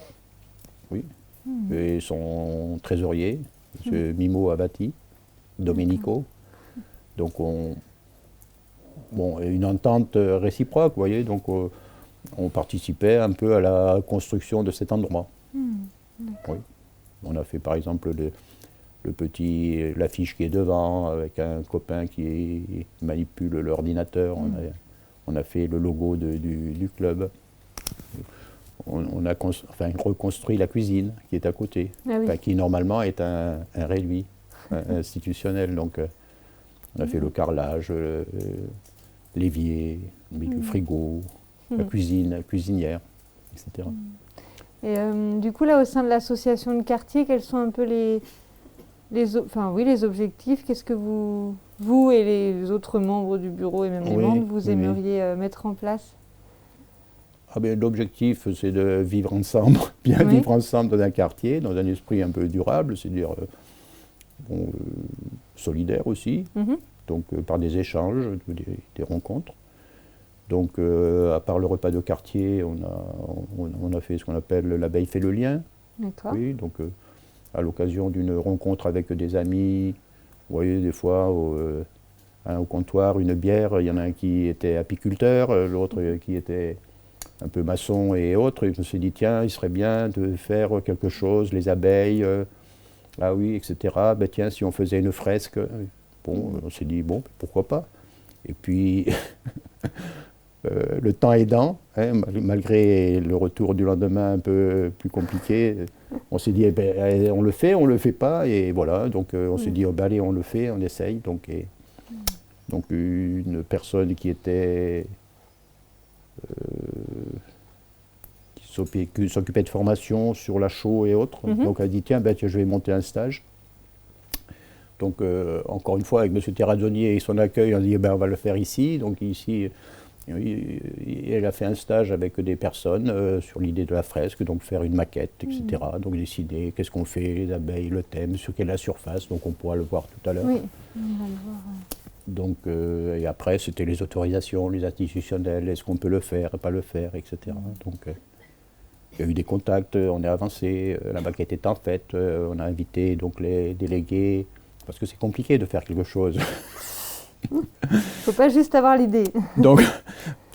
et son trésorier, M. Mimo Avati, Domenico. Donc une entente réciproque, vous voyez, donc on participait un peu à la construction de cet endroit. Oui. On a fait par exemple l'affiche qui est devant, avec un copain qui manipule l'ordinateur. On a fait le logo du club. On a reconstruit la cuisine qui est à côté, qui normalement est un réduit institutionnel. Donc on a fait le carrelage, l'évier, le frigo, la cuisinière, etc. Et du coup, là, au sein de l'association de quartier, quels sont un peu les objectifs? Qu'est-ce que vous et les autres membres du bureau et même les membres, vous aimeriez mettre en place? L'objectif, c'est de vivre ensemble, vivre ensemble dans un quartier, dans un esprit un peu durable, c'est-à-dire solidaire aussi, donc par des échanges, des rencontres. Donc, à part le repas de quartier, on a fait ce qu'on appelle l'abeille fait le lien. D'accord. Oui, donc à l'occasion d'une rencontre avec des amis, vous voyez, des fois, au comptoir, une bière, il y en a un qui était apiculteur, l'autre qui était un peu maçon et autres. Et je me suis dit, tiens, il serait bien de faire quelque chose, les abeilles, ah oui, etc. Ben tiens, si on faisait une fresque, bon, on s'est dit, bon, pourquoi pas. Et puis, le temps aidant, hein, malgré le retour du lendemain un peu plus compliqué, on s'est dit, eh ben, on le fait pas, et voilà. Donc on s'est dit, oh, ben, allez, on le fait, on essaye. Donc une personne qui était qui s'occupait de formation sur la chaux et autres, donc elle a dit, tiens, ben, je vais monter un stage. Donc encore une fois, avec M. Terrazzoni et son accueil, on a dit, ben, on va le faire ici. Donc ici, elle a fait un stage avec des personnes sur l'idée de la fresque, donc faire une maquette, etc. Donc décider qu'est-ce qu'on fait, les abeilles, le thème, sur quelle est la surface, donc on pourra le voir tout à l'heure. Oui, on va le voir. Donc, et après, c'était les autorisations, les institutionnels, est-ce qu'on peut le faire, pas le faire, etc. Donc, il y a eu des contacts, on est avancé, la maquette est en faite, on a invité donc les délégués, parce que c'est compliqué de faire quelque chose. Il ne faut pas juste avoir l'idée. Donc,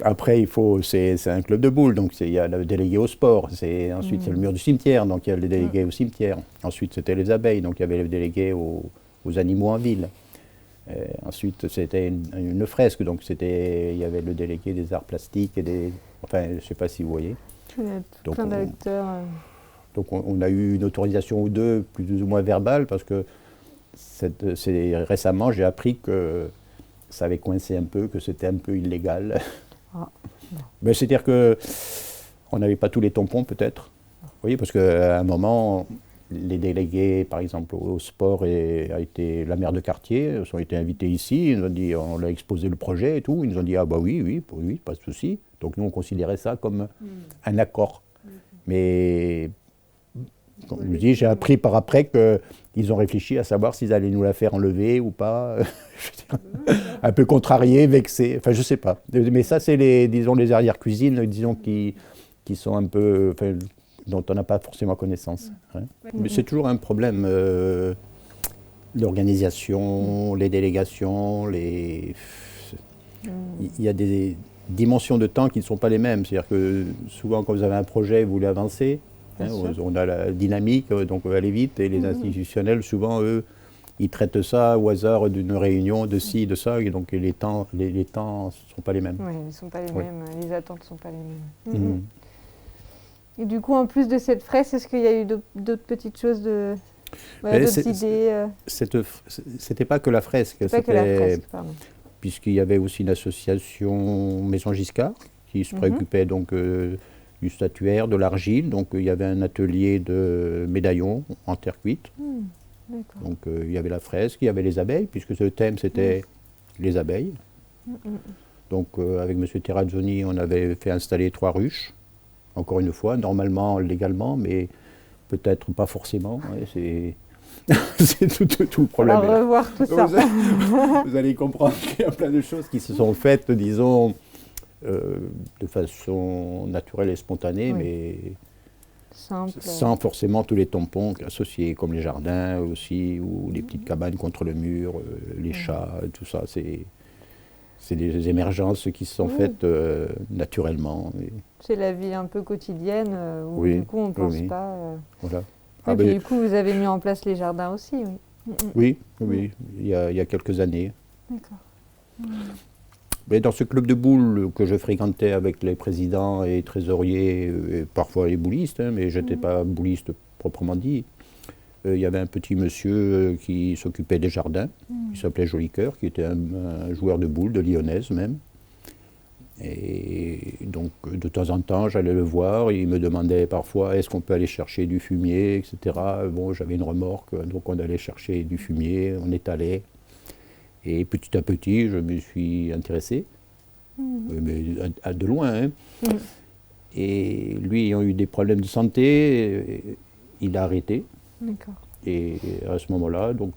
après, c'est un club de boules, donc il y a le délégué au sport, ensuite c'est le mur du cimetière, donc il y a les délégués au cimetière. Ensuite, c'était les abeilles, donc il y avait les délégués aux animaux en ville. Ensuite, c'était une fresque, donc il y avait le délégué des arts plastiques et enfin, je ne sais pas si vous voyez. Il y a donc, plein d'acteurs. Donc on a eu une autorisation ou deux, plus ou moins verbale, parce que récemment, j'ai appris que ça avait coincé un peu, que c'était un peu illégal. Mais c'est-à-dire qu'on n'avait pas tous les tampons, peut-être. Vous voyez, parce qu'à un moment, les délégués, par exemple, au sport, a été la maire de quartier, ont été invités ici, ils nous ont dit, on a exposé le projet et tout, ils nous ont dit, ah bah oui, pas de souci. Donc nous, on considérait ça comme un accord. Mais, comme je vous dis, j'ai appris par après qu'ils ont réfléchi à savoir s'ils allaient nous la faire enlever ou pas. Un peu contrarié, vexé, enfin je sais pas. Mais ça, c'est les arrière-cuisines, disons, qui sont un peu... Enfin, dont on n'a pas forcément connaissance. Hein. Mais c'est toujours un problème, l'organisation, les délégations, il y a des dimensions de temps qui ne sont pas les mêmes. C'est-à-dire que souvent, quand vous avez un projet, vous voulez avancer, hein, on a la dynamique, donc on va aller vite, et les institutionnels, souvent, eux, ils traitent ça au hasard d'une réunion, de ci, de ça, et donc les temps ne sont pas les mêmes. Oui, ils ne sont pas les mêmes, les attentes ne sont pas les mêmes. Et du coup, en plus de cette fresque, est-ce qu'il y a eu d'autres petites choses, d'autres idées C'était pas que la fresque. Pas que la fresque, pardon. Puisqu'il y avait aussi une association Maison Giscard qui se préoccupait donc du statuaire, de l'argile. Donc il y avait un atelier de médaillons en terre cuite. Donc il y avait la fresque, il y avait les abeilles, puisque ce thème c'était les abeilles. Donc avec M. Terrazzoni, on avait fait installer 3 ruches. Encore une fois, normalement, légalement, mais peut-être pas forcément. Ouais, c'est tout le problème. On va revoir tout ça. Vous allez comprendre qu'il y a plein de choses qui se sont faites, disons, de façon naturelle et spontanée, mais sans forcément tous les tampons associés, comme les jardins aussi, ou les petites cabanes contre le mur, les chats, tout ça. C'est des émergences qui se sont faites naturellement. C'est la vie un peu quotidienne où du coup on ne pense pas. Voilà. Et puis du coup vous avez mis en place les jardins aussi, oui. Oui, il y a quelques années. D'accord. Mais dans ce club de boules que je fréquentais avec les présidents et trésoriers, et parfois les boulistes, hein, mais je n'étais pas bouliste proprement dit, il y avait un petit monsieur qui s'occupait des jardins, qui s'appelait Jolicoeur, qui était un joueur de boules, de lyonnaise même. Et donc, de temps en temps, j'allais le voir, il me demandait parfois est-ce qu'on peut aller chercher du fumier, etc. Bon, j'avais une remorque, donc on allait chercher du fumier, on étalait. Et petit à petit, je me suis intéressé, mais de loin. Hein. Et lui, ayant eu des problèmes de santé, il a arrêté. D'accord. Et à ce moment-là, donc,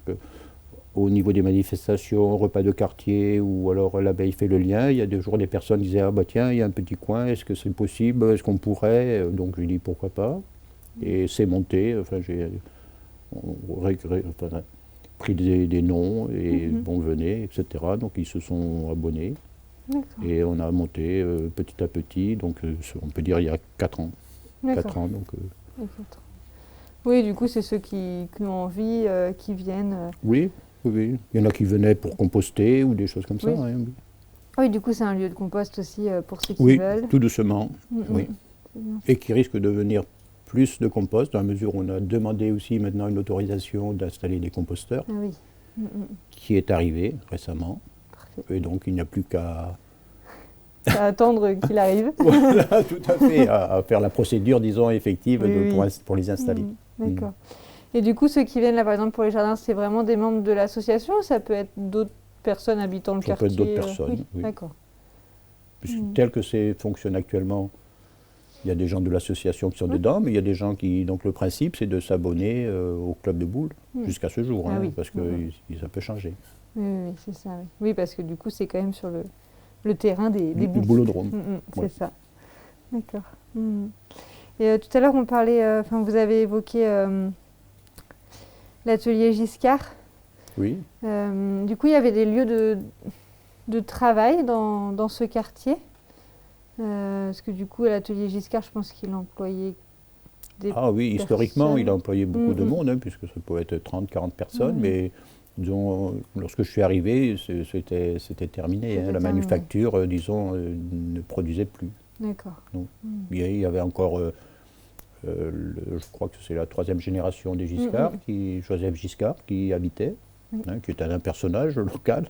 au niveau des manifestations, repas de quartier, ou alors l'abeille fait le lien, il y a toujours des personnes qui disaient « Ah bah tiens, il y a un petit coin, est-ce que c'est possible, est-ce qu'on pourrait ?» Donc je lui dis « Pourquoi pas ?» Et c'est monté, enfin j'ai pris des noms, et bon, venez, etc. Donc ils se sont abonnés. D'accord. Et on a monté petit à petit, donc on peut dire il y a 4 ans. 4 ans, donc... D'accord. Oui, du coup, c'est ceux qui ont envie, qui viennent. Oui, oui, oui. Il y en a qui venaient pour composter ou des choses comme ça. Oui. Hein. Oui, du coup, c'est un lieu de compost aussi pour ceux qui Oui, veulent. tout doucement, oui. C'est bien. Et qui risque de devenir plus de compost, dans la mesure où on a demandé aussi maintenant une autorisation d'installer des composteurs, Ah oui. qui est arrivée récemment. Parfait. Et donc il n'y a plus qu'à À attendre qu'il arrive. voilà, tout à fait, à faire la procédure, disons, effective Oui, oui. pour les installer. D'accord. Et du coup, ceux qui viennent là, par exemple, pour les jardins, c'est vraiment des membres de l'association ou ça peut être d'autres personnes habitant le Ça peut quartier être d'autres personnes, oui. D'accord. Puisque tel que c'est fonctionne actuellement, il y a des gens de l'association qui sont dedans, mais il y a des gens qui... Donc le principe, c'est de s'abonner au club de boules, jusqu'à ce jour, Ah hein, oui. parce que ça peut changer. Oui, oui, c'est ça. Oui. Oui, parce que du coup, c'est quand même sur le terrain des Du boules. boulodrome. C'est Ouais. ça. D'accord. Et tout à l'heure, on parlait, vous avez évoqué l'atelier Giscard. Oui. Du coup, il y avait des lieux de travail dans ce quartier. Parce que du coup, à l'atelier Giscard, je pense qu'il employait des Ah oui, historiquement, personnes. il a employé beaucoup de monde, hein, puisque ça pouvait être 30, 40 personnes, mais disons, lorsque je suis arrivé, c'était terminé. C'était La terminé. manufacture, disons, ne produisait plus. D'accord. Non. Il y avait encore, je crois que c'est la 3e génération des Giscard, Joseph Giscard, qui habitait, qui était un personnage local.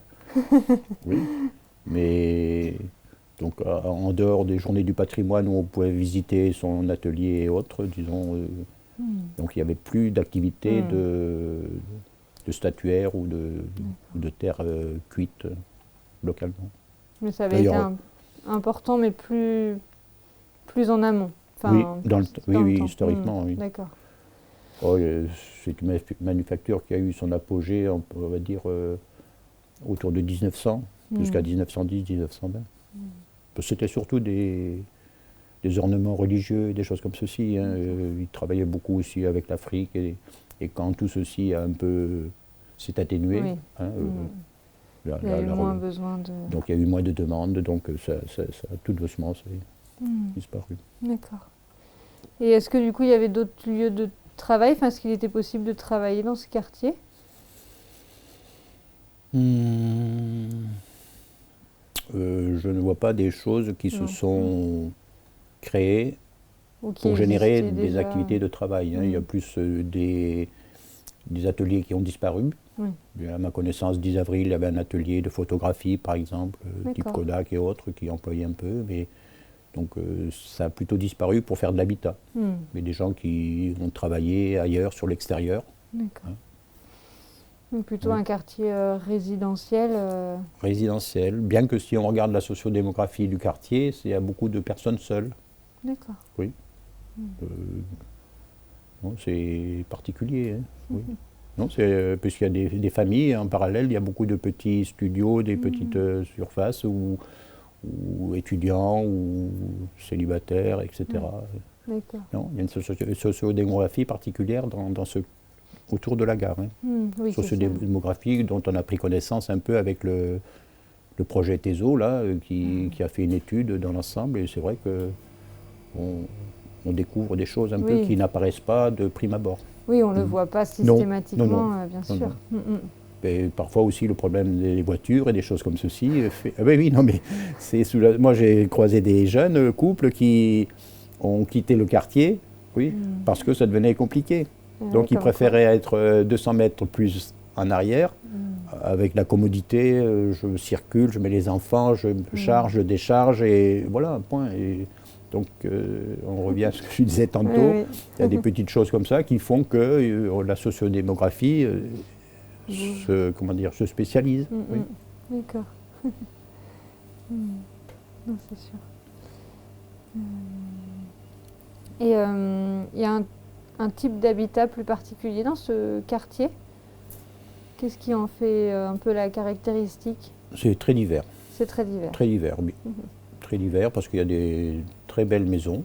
Oui. Mais donc, en dehors des journées du patrimoine où on pouvait visiter son atelier et autres, disons, donc il n'y avait plus d'activité de statuaire ou de terre cuite localement. Mais ça avait été D'ailleurs, important, mais plus en amont. oui, Enfin, oui, temps. historiquement, oui. D'accord. Oh, c'est une manufacture qui a eu son apogée, on va dire, autour de 1900, jusqu'à 1910-1920. C'était surtout des ornements religieux et des choses comme ceci. Hein. Ils travaillaient beaucoup aussi avec l'Afrique et quand tout ceci a un peu s'est atténué, hein, Il y a eu moins besoin de... donc il y a eu moins de demandes, donc ça tout doucement, ça a disparu. D'accord. Et est-ce que du coup il y avait d'autres lieux de travail, enfin, est-ce qu'il était possible de travailler dans ce quartier? Je ne vois pas des choses qui se sont créées pour générer des activités de travail. Hein. Il y a plus des ateliers qui ont disparu. À ma connaissance, 10 avril, il y avait un atelier de photographie, par exemple, type Kodak et autres, qui employaient un peu. Mais, donc ça a plutôt disparu pour faire de l'habitat. Mais des gens qui ont travaillé ailleurs, sur l'extérieur. D'accord. Hein. Donc plutôt un quartier résidentiel. Résidentiel, bien que si on regarde la sociodémographie du quartier, il y a beaucoup de personnes seules. D'accord. Oui. Non, c'est particulier. Hein. Oui. Non, puisqu'il y a des familles en parallèle, il y a beaucoup de petits studios, des petites surfaces ou étudiants ou célibataires, etc. D'accord. Non, il y a une sociodémographie particulière autour de la gare. Hein. Oui, sociodémographie dont on a pris connaissance un peu avec le projet TESO, là, qui a fait une étude dans l'ensemble, et c'est vrai qu'on découvre des choses un peu qui n'apparaissent pas de prime abord. Oui, on ne le voit pas systématiquement, non, bien sûr. Et parfois aussi le problème des voitures et des choses comme ceci. Oui, non, mais moi j'ai croisé des jeunes couples qui ont quitté le quartier, parce que ça devenait compliqué. Donc ils préféraient être 200 mètres plus en arrière, avec la commodité, je circule, je mets les enfants, je charge, je décharge, et voilà, point. Et donc on revient à ce que je disais tantôt, il y a des petites choses comme ça qui font que la sociodémographie se spécialise. Oui. D'accord. Non, c'est sûr. Et il y a un type d'habitat plus particulier dans ce quartier? Qu'est-ce qui en fait un peu la caractéristique? C'est très divers. C'est très divers. Très divers, oui. Très divers parce qu'il y a des très belles maisons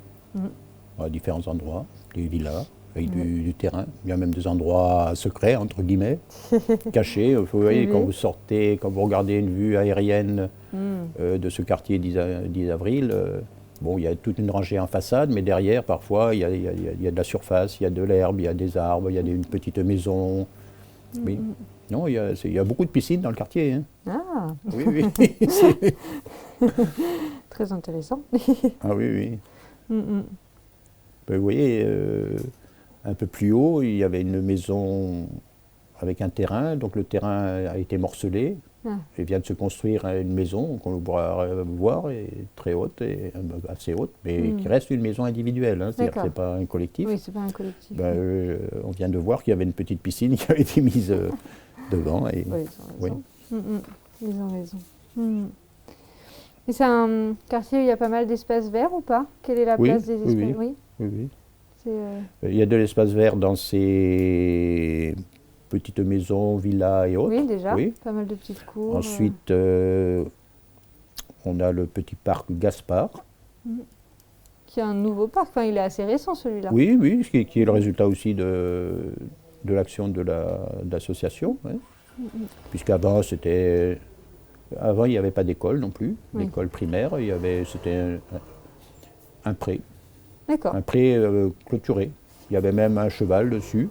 à différents endroits, des villas, avec du terrain. Il y a même des endroits secrets, entre guillemets, cachés. Vous voyez, quand vous sortez, quand vous regardez une vue aérienne de ce quartier 10 avril, bon, il y a toute une rangée en façade, mais derrière, parfois, il y a de la surface, il y a de l'herbe, il y a des arbres, il y a une petite maison. Oui. Non, il y a beaucoup de piscines dans le quartier. Hein. Ah, Oui, oui. très intéressant. Ah oui, oui. Ben, vous voyez, un peu plus haut, il y avait une maison avec un terrain, donc le terrain a été morcelé. Il vient de se construire une maison qu'on pourra voir, très haute, assez haute, mais qui reste une maison individuelle. Hein, c'est-à-dire que ce n'est pas un collectif. Oui, c'est pas un collectif. Ben, on vient de voir qu'il y avait une petite piscine qui avait été mise devant. Et, oui, ils ont raison. Oui. Ils ont raison. Et c'est un quartier où il y a pas mal d'espaces verts ou pas? Quelle est la place des espaces? Oui. Il y a de l'espace vert dans ces petites maisons, villas et autres. Oui, déjà, pas mal de petites cours. Ensuite, on a le petit parc Gaspard. Qui est un nouveau parc, enfin, il est assez récent celui-là. Oui, qui est le résultat aussi de l'action de l'association. Puisqu'avant, avant, il n'y avait pas d'école non plus, d'école primaire, c'était un pré. D'accord. Un pré clôturé. Il y avait même un cheval dessus.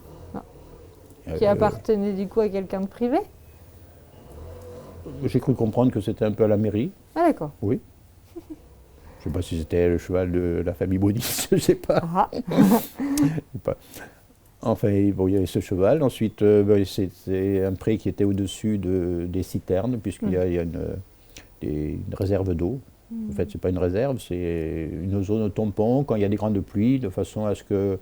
Qui appartenait du coup à quelqu'un de privé? J'ai cru comprendre que c'était un peu à la mairie. Ah d'accord. Oui. Je ne sais pas si c'était le cheval de la famille Baudis, je ne sais pas. Enfin, bon, il y avait ce cheval. Ensuite, c'est un pré qui était au-dessus des citernes, puisqu'il y a une réserve d'eau. En fait, ce n'est pas une réserve, c'est une zone tampon quand il y a des grandes pluies, de façon à ce que,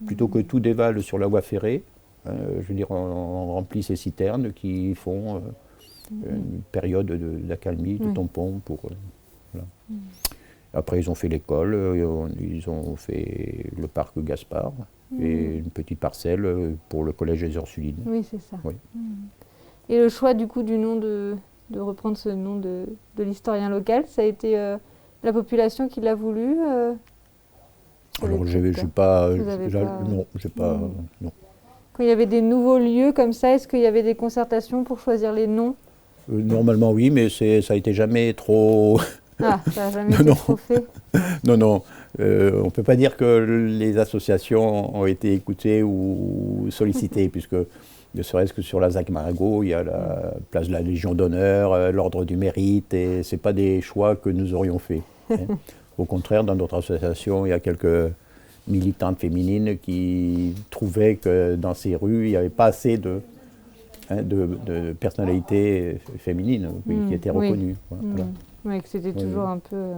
plutôt que tout dévale sur la voie ferrée, je veux dire, on remplit ces citernes qui font une période d'accalmie, de tampon. Voilà. Après, ils ont fait l'école, ils ont fait le parc Gaspard et une petite parcelle pour le collège des Ursulines. Oui, c'est ça. Oui. Et le choix du coup du nom de reprendre ce nom de l'historien local, ça a été la population qui l'a voulu Alors, non. Quand il y avait des nouveaux lieux comme ça, est-ce qu'il y avait des concertations pour choisir les noms? Normalement, oui, mais ça a été jamais trop. Ah, ça n'a jamais été trop fait. Non. On ne peut pas dire que les associations ont été écoutées ou sollicitées, puisque ne serait-ce que sur la ZAC Maragot, il y a la place de la Légion d'honneur, l'ordre du mérite, et ce n'est pas des choix que nous aurions faits. Au contraire, dans notre association, il y a quelques militantes féminines qui trouvaient que dans ces rues, il n'y avait pas assez de personnalités féminines qui étaient reconnues. Voilà. Oui, que c'était toujours un peu...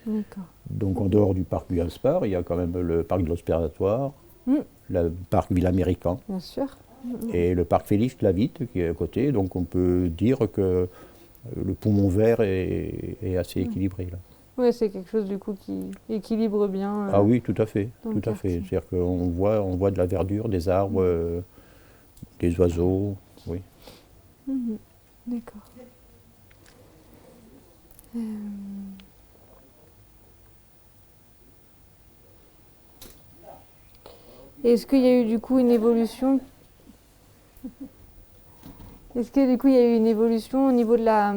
D'accord. Donc en dehors du parc du Gaspard, il y a quand même le parc de l'Observatoire, le parc Ville-Américain. Bien sûr. Et le parc Félix Clavitte qui est à côté. Donc on peut dire que le poumon vert est assez équilibré là. Oui, c'est quelque chose du coup qui équilibre bien. Ah oui, tout à fait. Tout à fait. C'est-à-dire qu'on voit de la verdure, des arbres, des oiseaux. Oui. D'accord. Est-ce qu'il y a eu du coup une évolution? Est-ce que du coup il y a eu une évolution au niveau de la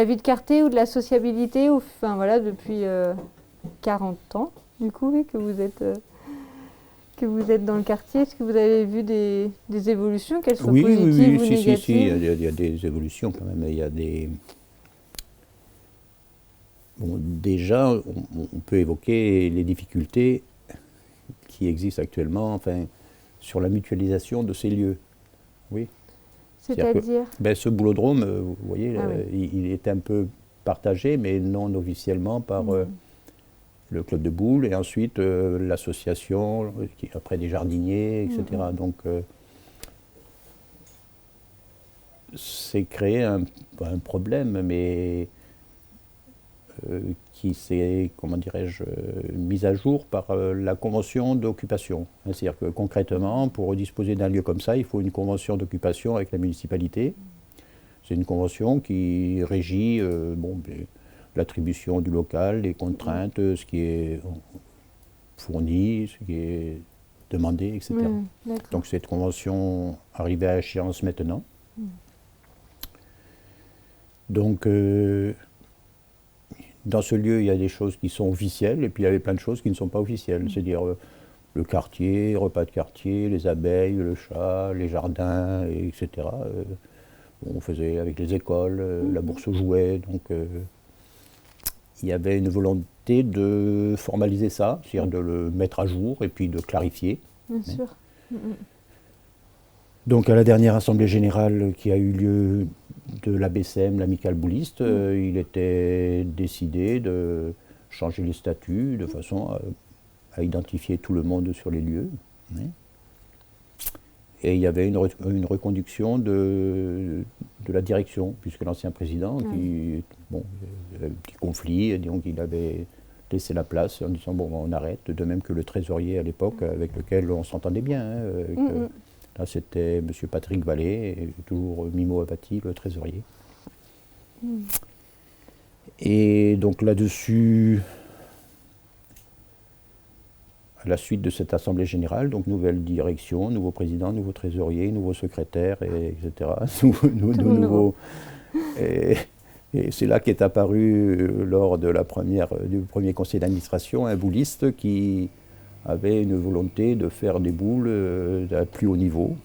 vie de quartier ou de la sociabilité, enfin voilà, depuis 40 ans du coup, oui, que vous êtes dans le quartier? Est-ce que vous avez vu des évolutions, qu'elles soient positives ou négatives? Si, il y a des évolutions quand même. Il y a des... Bon, déjà, on peut évoquer les difficultés qui existent actuellement, enfin, sur la mutualisation de ces lieux. Oui. C'est-à-dire ce boulodrome, vous voyez, il est un peu partagé, mais non officiellement par le club de boules et ensuite l'association, après des jardiniers, etc. Donc, c'est créé un problème, mais qui s'est, comment dirais-je, mise à jour par la convention d'occupation. C'est-à-dire que concrètement, pour disposer d'un lieu comme ça, il faut une convention d'occupation avec la municipalité. C'est une convention qui régit l'attribution du local, les contraintes, ce qui est fourni, ce qui est demander, etc. Donc cette convention arrivait à échéance maintenant. Donc dans ce lieu, il y a des choses qui sont officielles et puis il y avait plein de choses qui ne sont pas officielles. C'est-à-dire le quartier, repas de quartier, les abeilles, le chat, les jardins, etc. On faisait avec les écoles, la bourse aux jouets. Donc il y avait une volonté de formaliser ça, c'est-à-dire de le mettre à jour et puis de clarifier. Bien sûr. Donc à la dernière assemblée générale qui a eu lieu de l'ABCM, l'amicale bouliste, il était décidé de changer les statuts de façon à identifier tout le monde sur les lieux. Et il y avait une reconduction de la direction, puisque l'ancien président, il y avait un petit conflit, et donc il avait laissé la place en disant bon, on arrête, de même que le trésorier à l'époque, avec lequel on s'entendait bien. Là, c'était M. Patrick Vallée, et toujours Mimo Abati, le trésorier. Et donc là-dessus, à la suite de cette assemblée générale, donc nouvelle direction, nouveau président, nouveau trésorier, nouveau secrétaire, etc. Et c'est là qu'est apparu, lors de du premier conseil d'administration, un bouliste qui avait une volonté de faire des boules à plus haut niveau.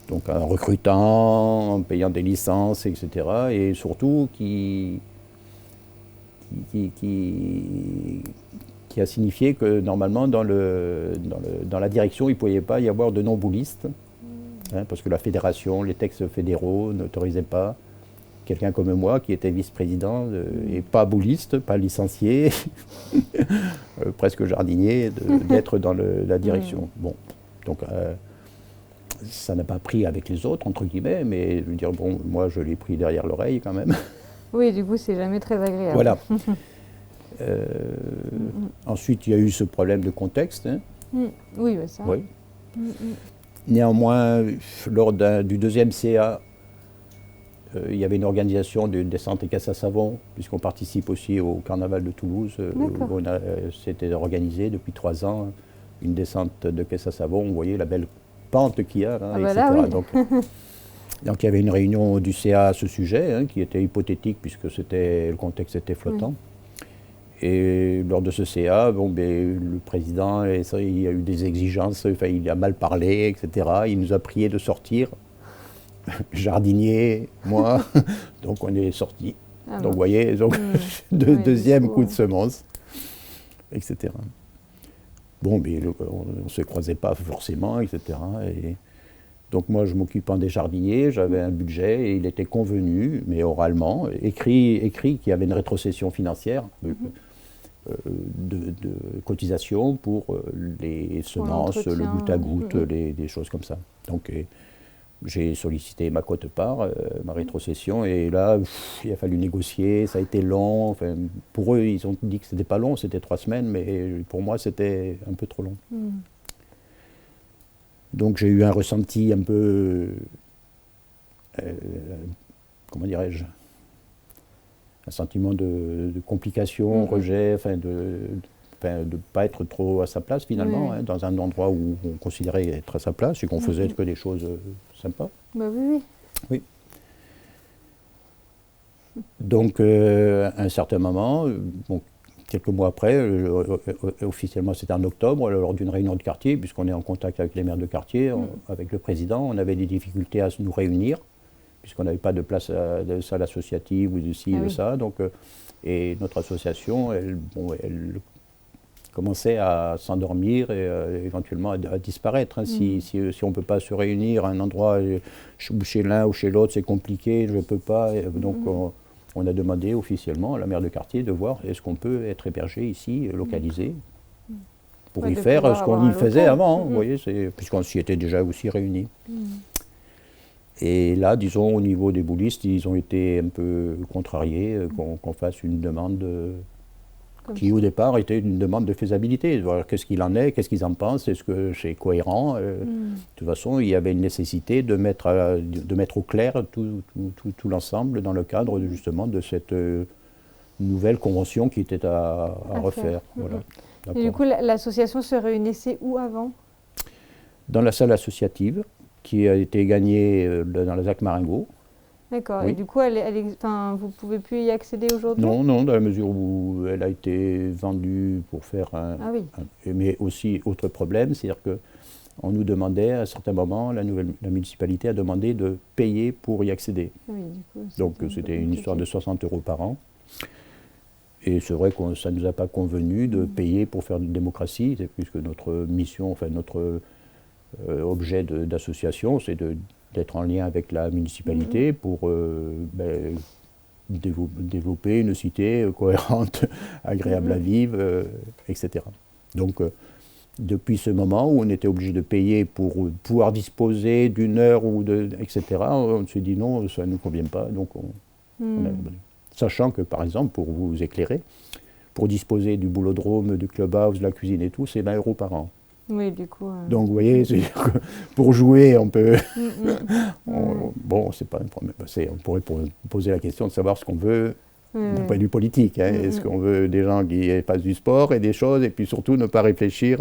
Donc en recrutant, en payant des licences, etc. Et surtout qui a signifié que normalement dans la direction, il ne pouvait pas y avoir de non-boulistes, parce que la fédération, les textes fédéraux n'autorisaient pas quelqu'un comme moi, qui était vice-président et pas bouliste, pas licencié, presque jardinier, d'être dans la direction. Bon, donc ça n'a pas pris avec les autres, entre guillemets, mais je veux dire, bon, moi je l'ai pris derrière l'oreille quand même. Oui, du coup, c'est jamais très agréable. Voilà. Ensuite, il y a eu ce problème de contexte. Oui, bah ça. Oui. Néanmoins, lors du deuxième CA, il y avait une organisation de descente et caisse à savon, puisqu'on participe aussi au carnaval de Toulouse. C'était organisé depuis 3 ans, une descente de caisse à savon. Vous voyez la belle pente qu'il y a, etc. Là, oui. Donc il y avait une réunion du CA à ce sujet, qui était hypothétique, puisque le contexte était flottant. Et lors de ce CA, le président, il y a eu des exigences, il a mal parlé, etc. Il nous a prié de sortir. Jardinier, moi, donc on est sortis. Donc vous voyez, deuxième coup de semence, etc. Bon, mais on ne se croisait pas forcément, etc. Et donc moi, je m'occupais des jardiniers, j'avais un budget et il était convenu, mais oralement, écrit qu'il y avait une rétrocession financière de cotisation pour les semences, le goutte à goutte, des choses comme ça. Donc j'ai sollicité ma quote-part, ma rétrocession, et là, il a fallu négocier, ça a été long. Enfin, pour eux, ils ont dit que c'était pas long, c'était 3 semaines, mais pour moi, c'était un peu trop long. Donc j'ai eu un ressenti un peu, comment dirais-je, un sentiment de complication, rejet, de ne pas être trop à sa place finalement, dans un endroit où on considérait être à sa place et qu'on faisait que des choses sympas. Bah oui. Oui. Donc à un certain moment, quelques mois après, officiellement c'était en octobre, lors d'une réunion de quartier, puisqu'on est en contact avec les maires de quartier, avec le président, on avait des difficultés à nous réunir, puisqu'on n'avait pas de place de salle associative ou de ci, de ça. Donc, et notre association, elle commençait à s'endormir et éventuellement à disparaître. Si on ne peut pas se réunir à un endroit où chez l'un ou chez l'autre, c'est compliqué, je ne peux pas. Donc on a demandé officiellement à la maire de quartier de voir est-ce qu'on peut être hébergé ici, localisé, pour y faire ce qu'on y faisait avant, vous voyez, puisqu'on s'y était déjà aussi réunis. Et là, disons, au niveau des boulistes, ils ont été un peu contrariés qu'on fasse une demande qui, au départ, était une demande de faisabilité. Voir qu'est-ce qu'il en est, qu'est-ce qu'ils en pensent, est-ce que c'est cohérent. De toute façon, il y avait une nécessité de mettre au clair tout l'ensemble dans le cadre, justement, de cette nouvelle convention qui était à refaire. Voilà. Et du coup, l'association se réunissait où avant? Dans la salle associative, qui a été gagnée dans la ZAC Marengo. D'accord. Oui. Et du coup, vous ne pouvez plus y accéder aujourd'hui? Non, non, dans la mesure où elle a été vendue pour faire Ah oui. mais aussi, autre problème, c'est-à-dire qu'on nous demandait, à un certain moment, la municipalité a demandé de payer pour y accéder. Oui, du coup, Donc c'était une histoire de 60 € par an. Et c'est vrai que ça ne nous a pas convenu de payer pour faire de démocratie, puisque notre mission, enfin notre objet d'association, c'est d'être en lien avec la municipalité pour développer une cité cohérente, agréable à vivre, etc. Donc, depuis ce moment où on était obligé de payer pour pouvoir disposer d'une heure, etc., on s'est dit non, ça ne nous convient pas. Donc on a abandonné. Sachant que, par exemple, pour vous éclairer, pour disposer du boulodrome, du clubhouse, de la cuisine et tout, c'est 20 € par an. Oui, du coup. Donc, vous voyez, pour jouer, on peut. Bon, c'est pas un problème. On pourrait poser la question de savoir ce qu'on veut d'un point de vue politique. Hein. Est-ce qu'on veut des gens qui fassent du sport et des choses, et puis surtout ne pas réfléchir.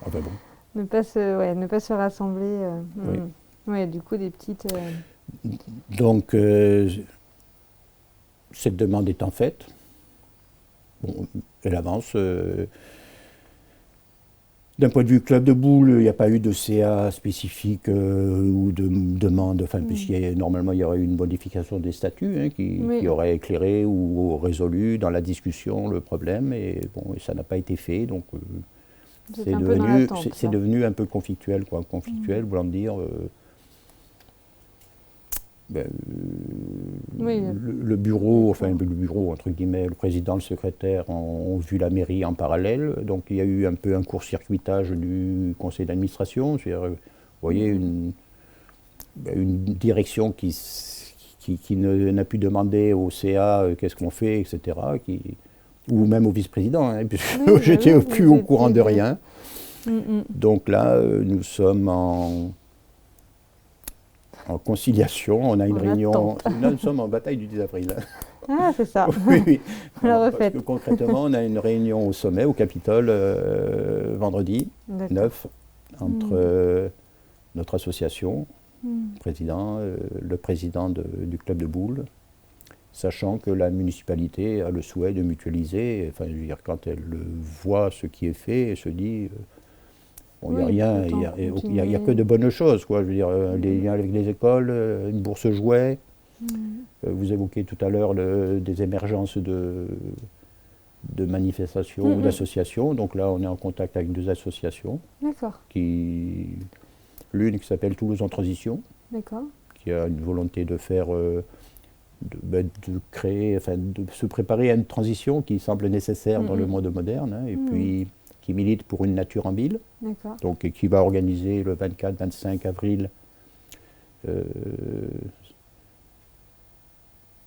Enfin bon. Ne pas se rassembler. Oui. Ouais, du coup, des petites. Donc, cette demande étant faite, bon, elle avance. D'un point de vue club de boules, il n'y a pas eu de CA spécifique ou de demande, enfin, normalement il y aurait eu une modification des statuts hein, qui aurait éclairé ou résolu dans la discussion le problème, et bon, et ça n'a pas été fait, donc c'est devenu un peu conflictuel, quoi. Conflictuel voulant dire le bureau, enfin le bureau entre guillemets, le président, le secrétaire ont vu la mairie en parallèle, donc il y a eu un peu un court-circuitage du conseil d'administration, c'est-à-dire, vous voyez, une direction qui n'a pu demander au CA qu'est-ce qu'on fait, etc., ou même au vice-président, hein, puisque j'étais plus au courant de rien. Donc là, nous sommes en conciliation, on a une réunion. Là, nous sommes en bataille du 10 avril. Ah, c'est ça. Oui. Parce que concrètement, on a une réunion au sommet, au Capitole, vendredi 9, entre notre association, le président du club de boules, sachant que la municipalité a le souhait de mutualiser. Enfin, je veux dire, quand elle voit ce qui est fait, elle se dit. Bon, il n'y a rien, il n'y a que de bonnes choses, quoi. Je veux dire, les liens avec les écoles, une bourse jouet. Vous évoquiez tout à l'heure des émergences de manifestations ou d'associations. Donc là, on est en contact avec 2 associations. D'accord. L'une qui s'appelle Toulouse en transition. D'accord. Qui a une volonté de faire, de créer, enfin, de se préparer à une transition qui semble nécessaire dans le monde moderne. Hein, et puis qui milite pour une nature en ville, donc qui va organiser le 24-25 avril,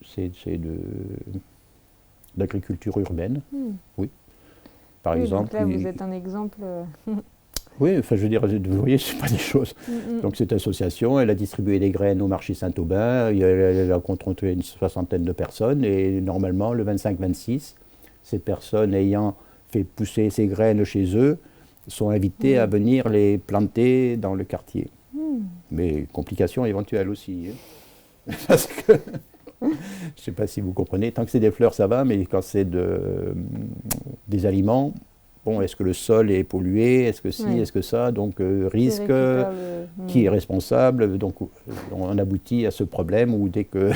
c'est de l'agriculture urbaine, oui. Par exemple. Donc là, vous êtes un exemple. Oui, enfin, je veux dire, vous voyez, ce pas des choses. Donc cette association, elle a distribué des graines au marché Saint-Aubin, elle a rencontré une 60aine de personnes, et normalement, le 25-26, ces personnes ayant fait pousser ces graines chez eux, sont invités à venir les planter dans le quartier. Mais complications éventuelles aussi. Hein. Parce que, je ne sais pas si vous comprenez, tant que c'est des fleurs, ça va, mais quand c'est des aliments, bon, est-ce que le sol est pollué, est-ce que est-ce que ça, donc risque, qui est responsable, donc on aboutit à ce problème où dès que,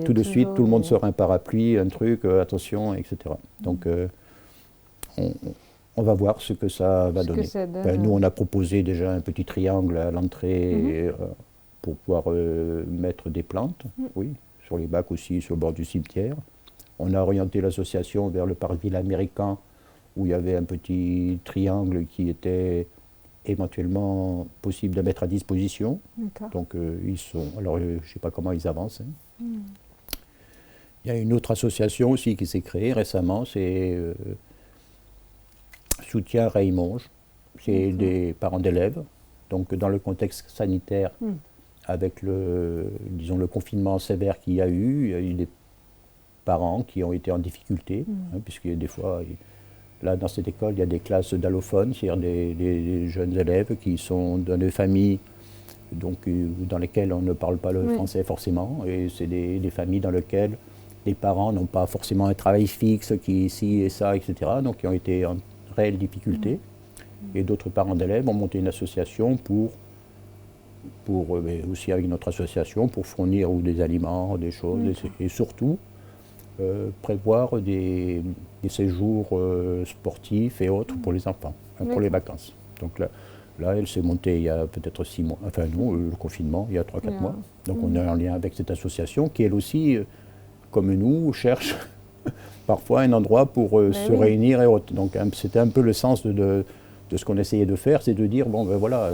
tout de suite, tout le monde sort un parapluie, un truc, attention, etc. Donc, on va voir ce que ça va donner. Nous, on a proposé déjà un petit triangle à l'entrée pour pouvoir mettre des plantes, oui, sur les bacs aussi, sur le bord du cimetière. On a orienté l'association vers le parc ville américain, où il y avait un petit triangle qui était éventuellement possible de mettre à disposition. Donc, ils sont. Alors, je ne sais pas comment ils avancent. Hein. Il y a une autre association aussi qui s'est créée récemment, c'est Soutien Raymond, c'est des parents d'élèves. Donc dans le contexte sanitaire, avec le confinement sévère qu'il y a eu des parents qui ont été en difficulté, hein, puisque des fois Là, dans cette école, il y a des classes d'allophones, c'est-à-dire des jeunes élèves qui sont dans des familles donc, dans lesquelles on ne parle pas le français forcément. Et c'est des familles dans lesquelles les parents n'ont pas forcément un travail fixe, qui ci et ça, etc. Donc, qui ont été en réelle difficulté. Et d'autres parents d'élèves ont monté une association mais aussi avec notre association, pour fournir des aliments, des choses, et surtout prévoir des séjours sportifs et autres pour les enfants, pour les vacances. Donc là, elle s'est montée il y a peut-être 6 mois, enfin non, le confinement, il y a 3-4 mois. Donc on est en lien avec cette association qui, elle aussi, comme nous, cherche parfois un endroit pour se réunir et autres. Donc c'était un peu le sens de ce qu'on essayait de faire, c'est de dire, bon ben voilà,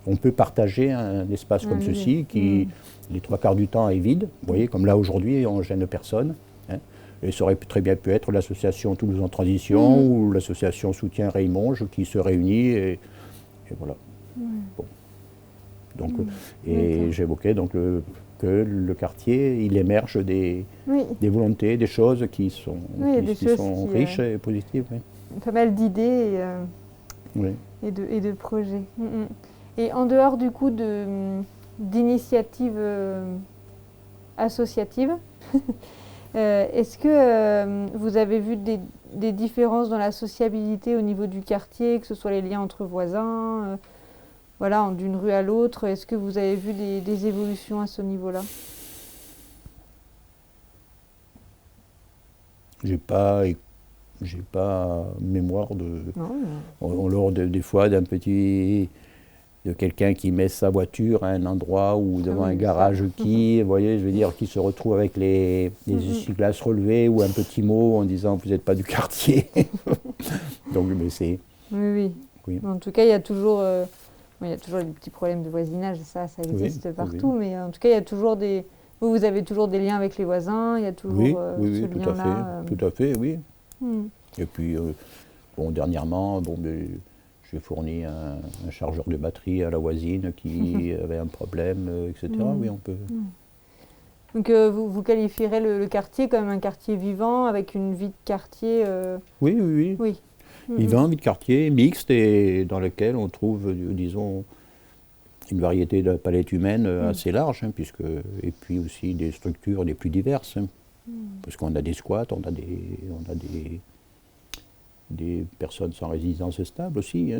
on peut partager un espace comme ceci qui, les 3/4 du temps, est vide. Vous voyez, comme là aujourd'hui, on ne gêne personne. Hein. Et ça aurait très bien pu être l'association Toulouse en transition ou l'association Soutien Raymonge qui se réunit et voilà. Bon. Donc, et j'évoquais donc que le quartier, il émerge des volontés, des choses qui sont riches et positives. Oui. Pas mal d'idées et de projets. Et en dehors du coup d'initiatives associatives, est-ce que vous avez vu des différences dans la sociabilité au niveau du quartier, que ce soit les liens entre voisins, voilà, d'une rue à l'autre? Est-ce que vous avez vu des évolutions à ce niveau-là? J'ai pas mémoire lors des fois de quelqu'un qui met sa voiture à un endroit ou devant un garage vous voyez, je veux dire, qui se retrouve avec les essuie-glaces relevés ou un petit mot en disant vous n'êtes pas du quartier. Donc, mais c'est. Oui. En tout cas, il y a toujours des petits problèmes de voisinage, ça existe partout, mais en tout cas, il y a toujours vous avez toujours des liens avec les voisins, il y a toujours ce lien-là. Tout à fait, oui. Et puis, dernièrement, j'ai fourni un chargeur de batterie à la voisine qui avait un problème, etc. Oui, on peut. Donc, vous qualifierez le quartier comme un quartier vivant, avec une vie de quartier Oui. Vivant, vie de quartier, mixte, et dans lequel on trouve, disons, une variété de palette humaine assez large, et puis aussi des structures les plus diverses. Parce qu'on a des squats, on a des personnes sans résidence stable aussi.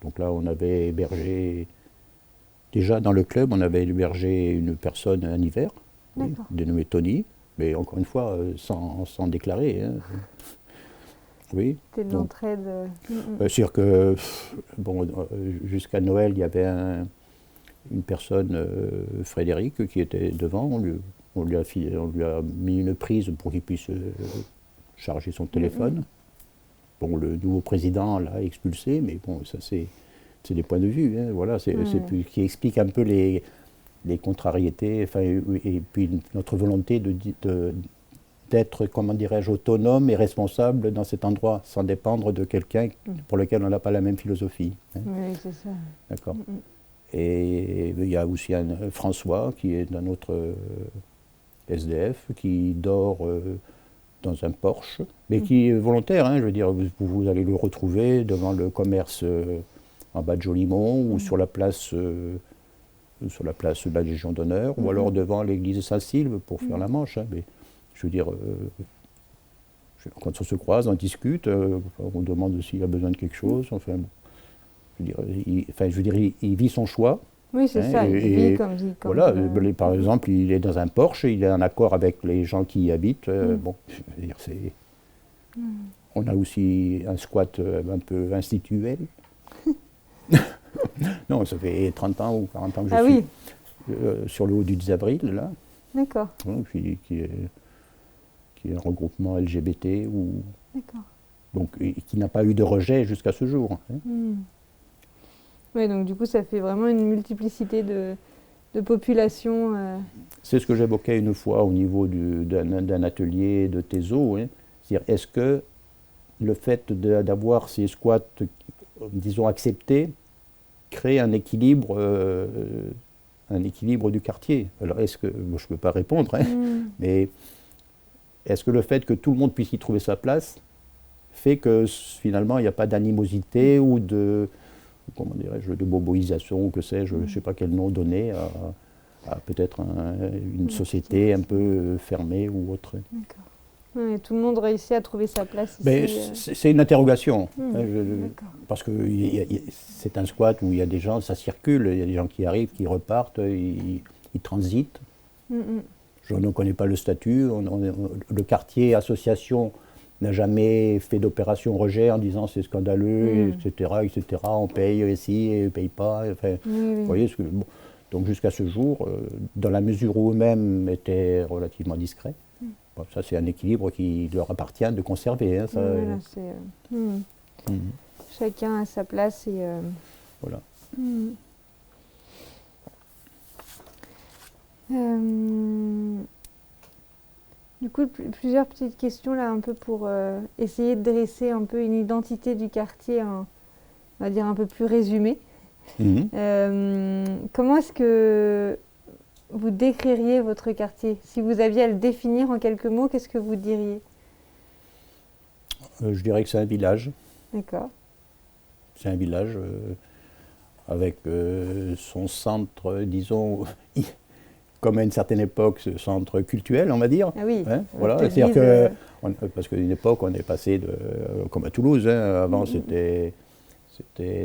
Donc là, on avait hébergé, déjà dans le club, on avait hébergé une personne un hiver, dénommée Tony, mais encore une fois, sans déclarer. Oui. C'était de l'entraide. C'est-à-dire que, jusqu'à Noël, il y avait une personne, Frédéric, qui était devant. On lui a mis une prise pour qu'il puisse charger son téléphone. Bon, le nouveau président l'a expulsé, mais bon, ça c'est des points de vue. Voilà, c'est qui explique un peu les contrariétés, et puis notre volonté d'être, comment dirais-je, autonome et responsable dans cet endroit, sans dépendre de quelqu'un pour lequel on n'a pas la même philosophie. Oui, c'est ça. D'accord. Et il y a aussi François, qui est un autre SDF, qui dort dans un Porsche, mais qui est volontaire, je veux dire, vous allez le retrouver devant le commerce en bas de Jolimont, ou sur la place de la Légion d'honneur, ou alors devant l'église Saint-Sylve pour faire la manche. Mais, je veux dire, quand on se croise, on discute, on demande s'il a besoin de quelque chose. Enfin, je veux dire, il vit son choix. Oui, c'est ça, il vit comme voilà, par exemple, il est dans un Porsche, il est en accord avec les gens qui y habitent. Bon, je veux dire, on a aussi un squat un peu institutionnel. Non, ça fait 30 ans ou 40 ans que je suis sur le haut du 10 avril, là. D'accord. Qui est un regroupement LGBT, donc, qui n'a pas eu de rejet jusqu'à ce jour. Oui, donc du coup, ça fait vraiment une multiplicité de populations. C'est ce que j'évoquais une fois au niveau d'un atelier de TESO. C'est-à-dire, est-ce que le fait d'avoir ces squats, disons, acceptés, crée un équilibre du quartier? Alors, je ne peux pas répondre, mais est-ce que le fait que tout le monde puisse y trouver sa place fait que finalement il n'y a pas d'animosité ou de, comment dirais-je, de boboisation, que sais-je, je ne sais pas quel nom donner à peut-être une société un peu fermée ou autre. D'accord. Ouais, tout le monde réussit à trouver sa place ici. Mais c'est une interrogation, D'accord. parce que c'est un squat où il y a des gens, ça circule, il y a des gens qui arrivent, qui repartent, ils transitent. Je ne connais pas le statut, le quartier association n'a jamais fait d'opération rejet en disant c'est scandaleux, etc., on paye ici, et ne paye pas. Enfin, vous voyez, bon. Donc jusqu'à ce jour, dans la mesure où eux-mêmes étaient relativement discrets, bon, ça c'est un équilibre qui leur appartient de conserver. Hein, ça, voilà, chacun a sa place et... Voilà. Du coup, plusieurs petites questions là, un peu pour essayer de dresser un peu une identité du quartier, on va dire un peu plus résumée. Comment est-ce que vous décririez votre quartier? Si vous aviez à le définir en quelques mots, qu'est-ce que vous diriez? Je dirais que c'est un village. D'accord. C'est un village avec son centre, disons, comme à une certaine époque, ce centre cultuel, on va dire. Ah oui. Hein, voilà. C'est-à-dire que, parce qu'à une époque, on est passé comme à Toulouse. Hein, avant, c'était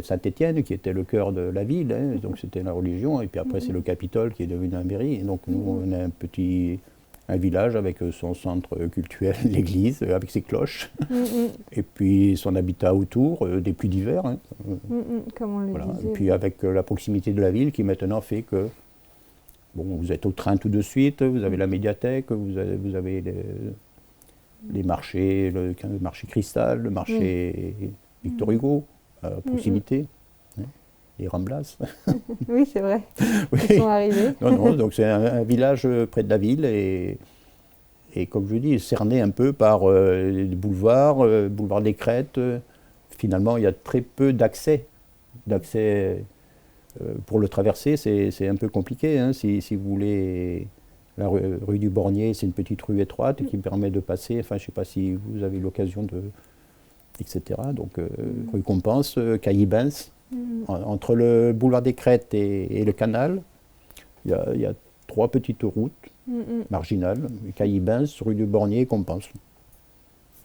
Saint-Étienne qui était le cœur de la ville, hein, donc c'était la religion, et puis après c'est le Capitole qui est devenu la mairie, et donc nous on a un village avec son centre culturel, l'église, avec ses cloches, et puis son habitat autour, des pluies d'hiver, hein, comme on le disait. Et puis avec la proximité de la ville qui maintenant fait que bon, vous êtes au train tout de suite, vous avez la médiathèque, vous avez les marchés, le marché Cristal, le marché Victor Hugo, à proximité, hein, les Ramblas. Oui, c'est vrai. Ils sont arrivés. Non, donc c'est un village près de la ville et comme je dis, cerné un peu par les boulevards, boulevard des Crêtes. Finalement, il y a très peu d'accès. Pour le traverser, c'est un peu compliqué. Hein, si vous voulez, la rue du Bornier, c'est une petite rue étroite qui permet de passer. Enfin, je ne sais pas si vous avez l'occasion de... etc. Donc, rue Compense, Caillibens. Entre le boulevard des Crêtes et le canal, il y a 3 petites routes marginales, Caillibens, rue du Bornier et Compense.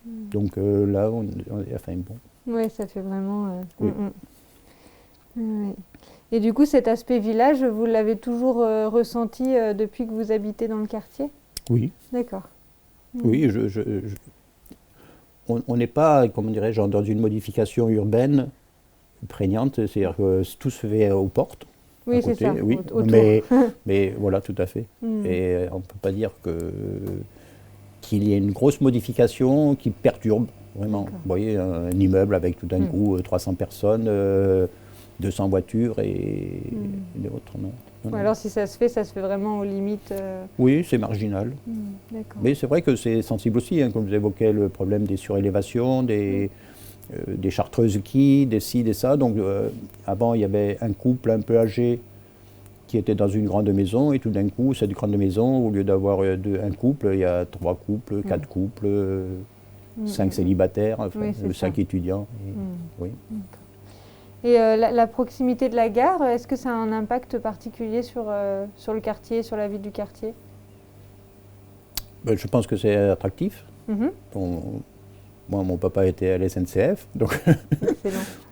Donc là, enfin bon. Oui, ça fait vraiment... Oui. Ouais. Et du coup, cet aspect village, vous l'avez toujours ressenti depuis que vous habitez dans le quartier? Oui. D'accord. Oui, on n'est pas, comment dirais-je, dans une modification urbaine prégnante, c'est-à-dire que tout se fait aux portes. Oui, c'est ça. Oui, autour. mais voilà, tout à fait. Et on ne peut pas dire qu'il y ait une grosse modification qui perturbe, vraiment. Vous voyez, un immeuble avec tout d'un coup 300 personnes, 200 voitures et les autres, non. Alors si ça se fait vraiment aux limites... Oui, c'est marginal. D'accord. Mais c'est vrai que c'est sensible aussi, hein, comme vous évoquez le problème des surélévations, des chartreuses des ci, des ça. Donc avant, il y avait un couple un peu âgé qui était dans une grande maison, et tout d'un coup, cette grande maison, au lieu d'avoir un couple, il y a 3 couples, 4 couples, 5 célibataires, enfin, oui, 5 étudiants. Oui. Et la proximité de la gare, est-ce que ça a un impact particulier sur le quartier, sur la vie du quartier? Ben, je pense que c'est attractif. Moi, mon papa était à la SNCF, donc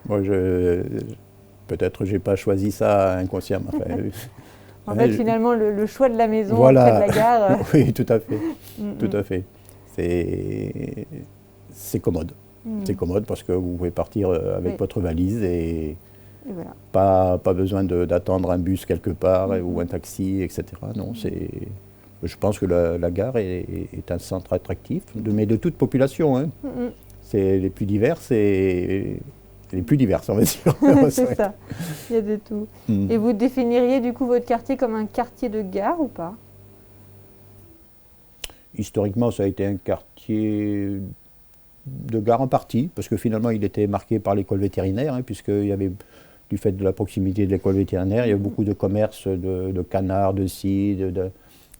moi, peut-être j'ai pas choisi ça inconsciemment. Enfin, en fait, finalement, le choix de la maison voilà. près de la gare... Oui, tout à fait. Tout à fait. C'est commode. C'est commode parce que vous pouvez partir avec votre valise et voilà. Pas besoin d'attendre un bus quelque part ou un taxi, etc. Non, je pense que la gare est un centre attractif, mais de toute population. Hein. C'est les plus diverses et les plus diverses, on va dire. C'est ça, il y a de tout. Et vous définiriez du coup votre quartier comme un quartier de gare ou pas? Historiquement, ça a été un quartier de gare en partie, parce que finalement, il était marqué par l'école vétérinaire, hein, puisqu'il y avait, du fait de la proximité de l'école vétérinaire, il y avait beaucoup de commerces de canards, de scies,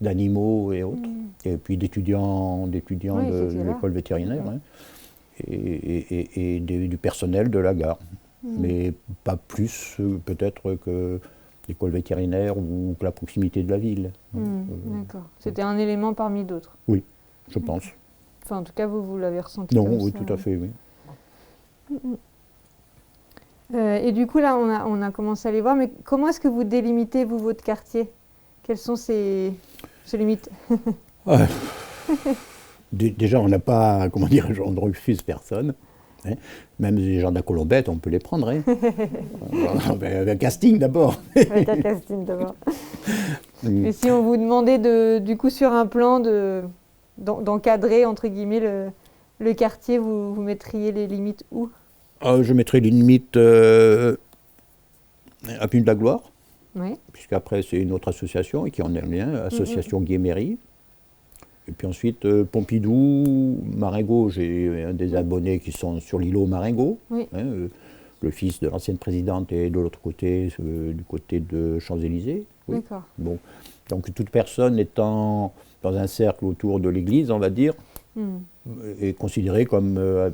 d'animaux et autres, et puis d'étudiants de l'école vétérinaire. Hein. du personnel de la gare. Mais pas plus peut-être que l'école vétérinaire ou que la proximité de la ville. D'accord. C'était un élément parmi d'autres. Oui, je pense. Enfin, en tout cas, vous l'avez ressenti Non, comme oui, ça. tout à fait, oui. Et du coup, là, on a commencé à les voir, mais comment est-ce que vous délimitez, vous, votre quartier? Quelles sont ces limites? Déjà, on n'a pas, comment dire, on ne refuse personne. Hein. Même les gens de la Colombette, on peut les prendre. Hein. Avec un casting d'abord. Avec un casting d'abord. Et si on vous demandait, du coup, sur un plan, d'encadrer, entre guillemets, le quartier, vous mettriez les limites où? Je mettrais les limites à Pune de la Gloire, Oui. puisqu'après c'est une autre association et qui en est un lien, association Guéméry. Et puis ensuite, Pompidou, Marengo, j'ai un des abonnés qui sont sur l'îlot Marengo. Oui. Hein, le fils de l'ancienne présidente est de l'autre côté, du côté de Champs-Élysées. Oui. D'accord. Bon. Donc toute personne étant dans un cercle autour de l'église, on va dire, est considérée comme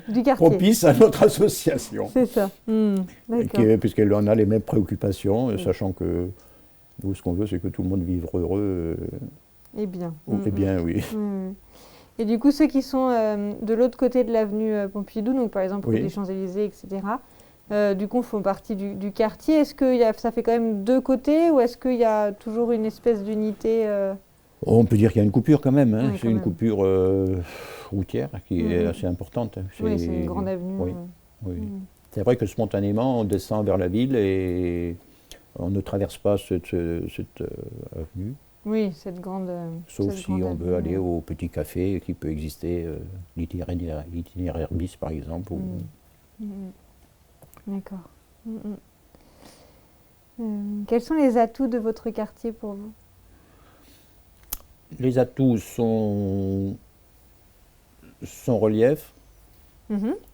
du quartier. Propice à notre association. C'est ça. Puisqu'elle en a les mêmes préoccupations, sachant que nous, ce qu'on veut, c'est que tout le monde vive heureux. Et bien. Et bien, oui. Et du coup, ceux qui sont de l'autre côté de l'avenue Pompidou, donc par exemple Oui. les Champs-Élysées, etc., du coup, font partie du quartier. Est-ce que ça fait quand même deux côtés ou est-ce qu'il y a toujours une espèce d'unité On peut dire qu'il y a une coupure quand même. Hein. Oui, c'est une coupure routière qui est assez importante. Oui, c'est une grande avenue. Oui. Oui. C'est vrai que spontanément, on descend vers la ville et on ne traverse pas cette avenue. Oui, cette grande. Sauf si on veut aller au petit café qui peut exister, l'itinéraire bis par exemple. D'accord. Quels sont les atouts de votre quartier pour vous? Les atouts sont son relief,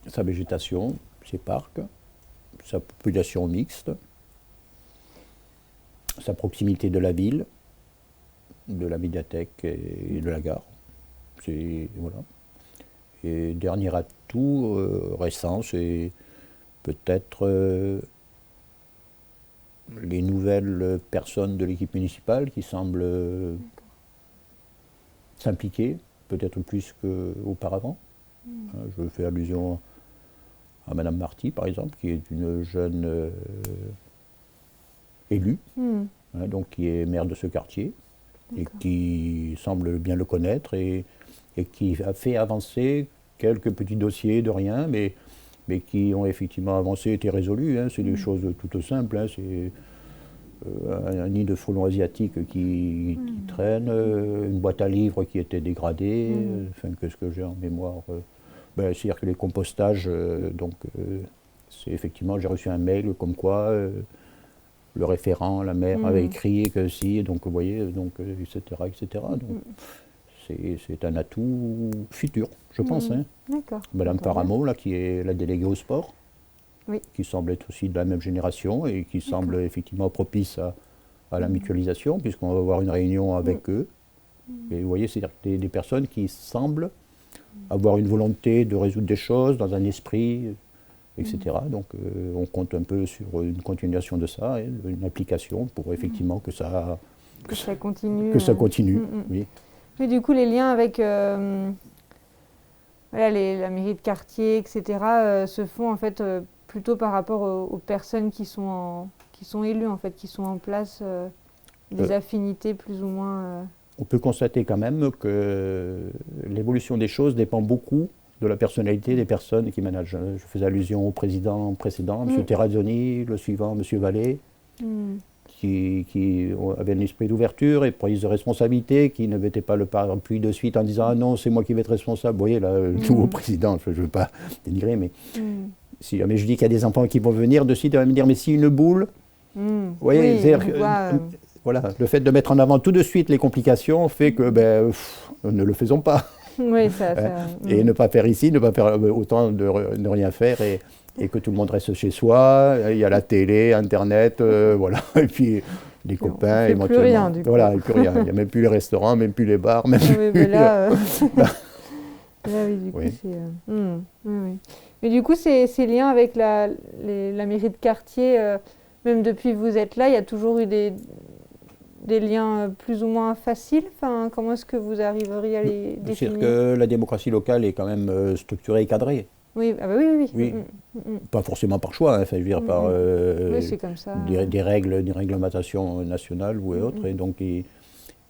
sa végétation, ses parcs, sa population mixte, sa proximité de la ville, de la médiathèque et de la gare. Voilà. Et dernier atout récent, c'est peut-être les nouvelles personnes de l'équipe municipale qui semblent s'impliquer, peut-être plus qu'auparavant. Je fais allusion à Madame Marty, par exemple, qui est une jeune élue, donc qui est maire de ce quartier, et qui semble bien le connaître, et qui a fait avancer quelques petits dossiers de rien, mais qui ont effectivement avancé, été résolus. Hein. C'est des choses toutes simples. Hein. C'est un nid de frelons asiatiques qui traîne, une boîte à livres qui était dégradée, enfin, qu'est-ce que j'ai en mémoire c'est-à-dire que les compostages, c'est effectivement, j'ai reçu un mail comme quoi le référent, la maire avait écrit que si, donc vous voyez, donc, etc. Donc, c'est un atout futur, je pense. Hein. D'accord. Madame Paramo, là, qui est la déléguée au sport, qui semble être aussi de la même génération et qui semble effectivement propice à la mutualisation, puisqu'on va avoir une réunion avec eux. Et vous voyez, c'est des personnes qui semblent avoir une volonté de résoudre des choses dans un esprit, etc. Donc on compte un peu sur une continuation de ça, hein, une application pour effectivement que ça continue. Que ça continue, oui. Mais du coup, les liens avec la mairie de quartier, etc., se font en fait plutôt par rapport aux personnes qui sont élues, en fait, qui sont en place, des affinités plus ou moins. On peut constater quand même que l'évolution des choses dépend beaucoup de la personnalité des personnes qui managent. Je faisais allusion au président précédent, M. Terrazzoni, le suivant, M. Vallée, qui avait un esprit d'ouverture et prise de responsabilité, qui ne mettait pas le parapluie de suite en disant « Ah non, c'est moi qui vais être responsable ». Vous voyez, là, le nouveau président, je ne veux pas dénigrer, mais si jamais je dis qu'il y a des enfants qui vont venir, de suite, il va me dire « Mais si une boule », vous voyez, voilà, le fait de mettre en avant tout de suite les complications fait que ne le faisons pas. Oui, et ne pas faire ici, ne pas faire autant de ne rien faire et que tout le monde reste chez soi. Il y a la télé, Internet, voilà. Et puis les copains, éventuellement. Plus rien, du coup. Voilà, et plus rien. Il n'y a même plus les restaurants, même plus les bars, même oui, mais là, Là, oui, du coup, Oui. c'est... oui, oui. Mais du coup, ces liens avec la mairie de quartier, même depuis que vous êtes là, il y a toujours eu des liens plus ou moins faciles. Enfin, comment est-ce que vous arriveriez à les C'est-à-dire définir? que la démocratie locale est quand même structurée et cadrée. Oui, ah bah oui, oui, oui. Oui, pas forcément par choix, hein, enfin, je veux dire par Oui, c'est comme ça. des règles, des réglementations nationales ou autres. Et donc il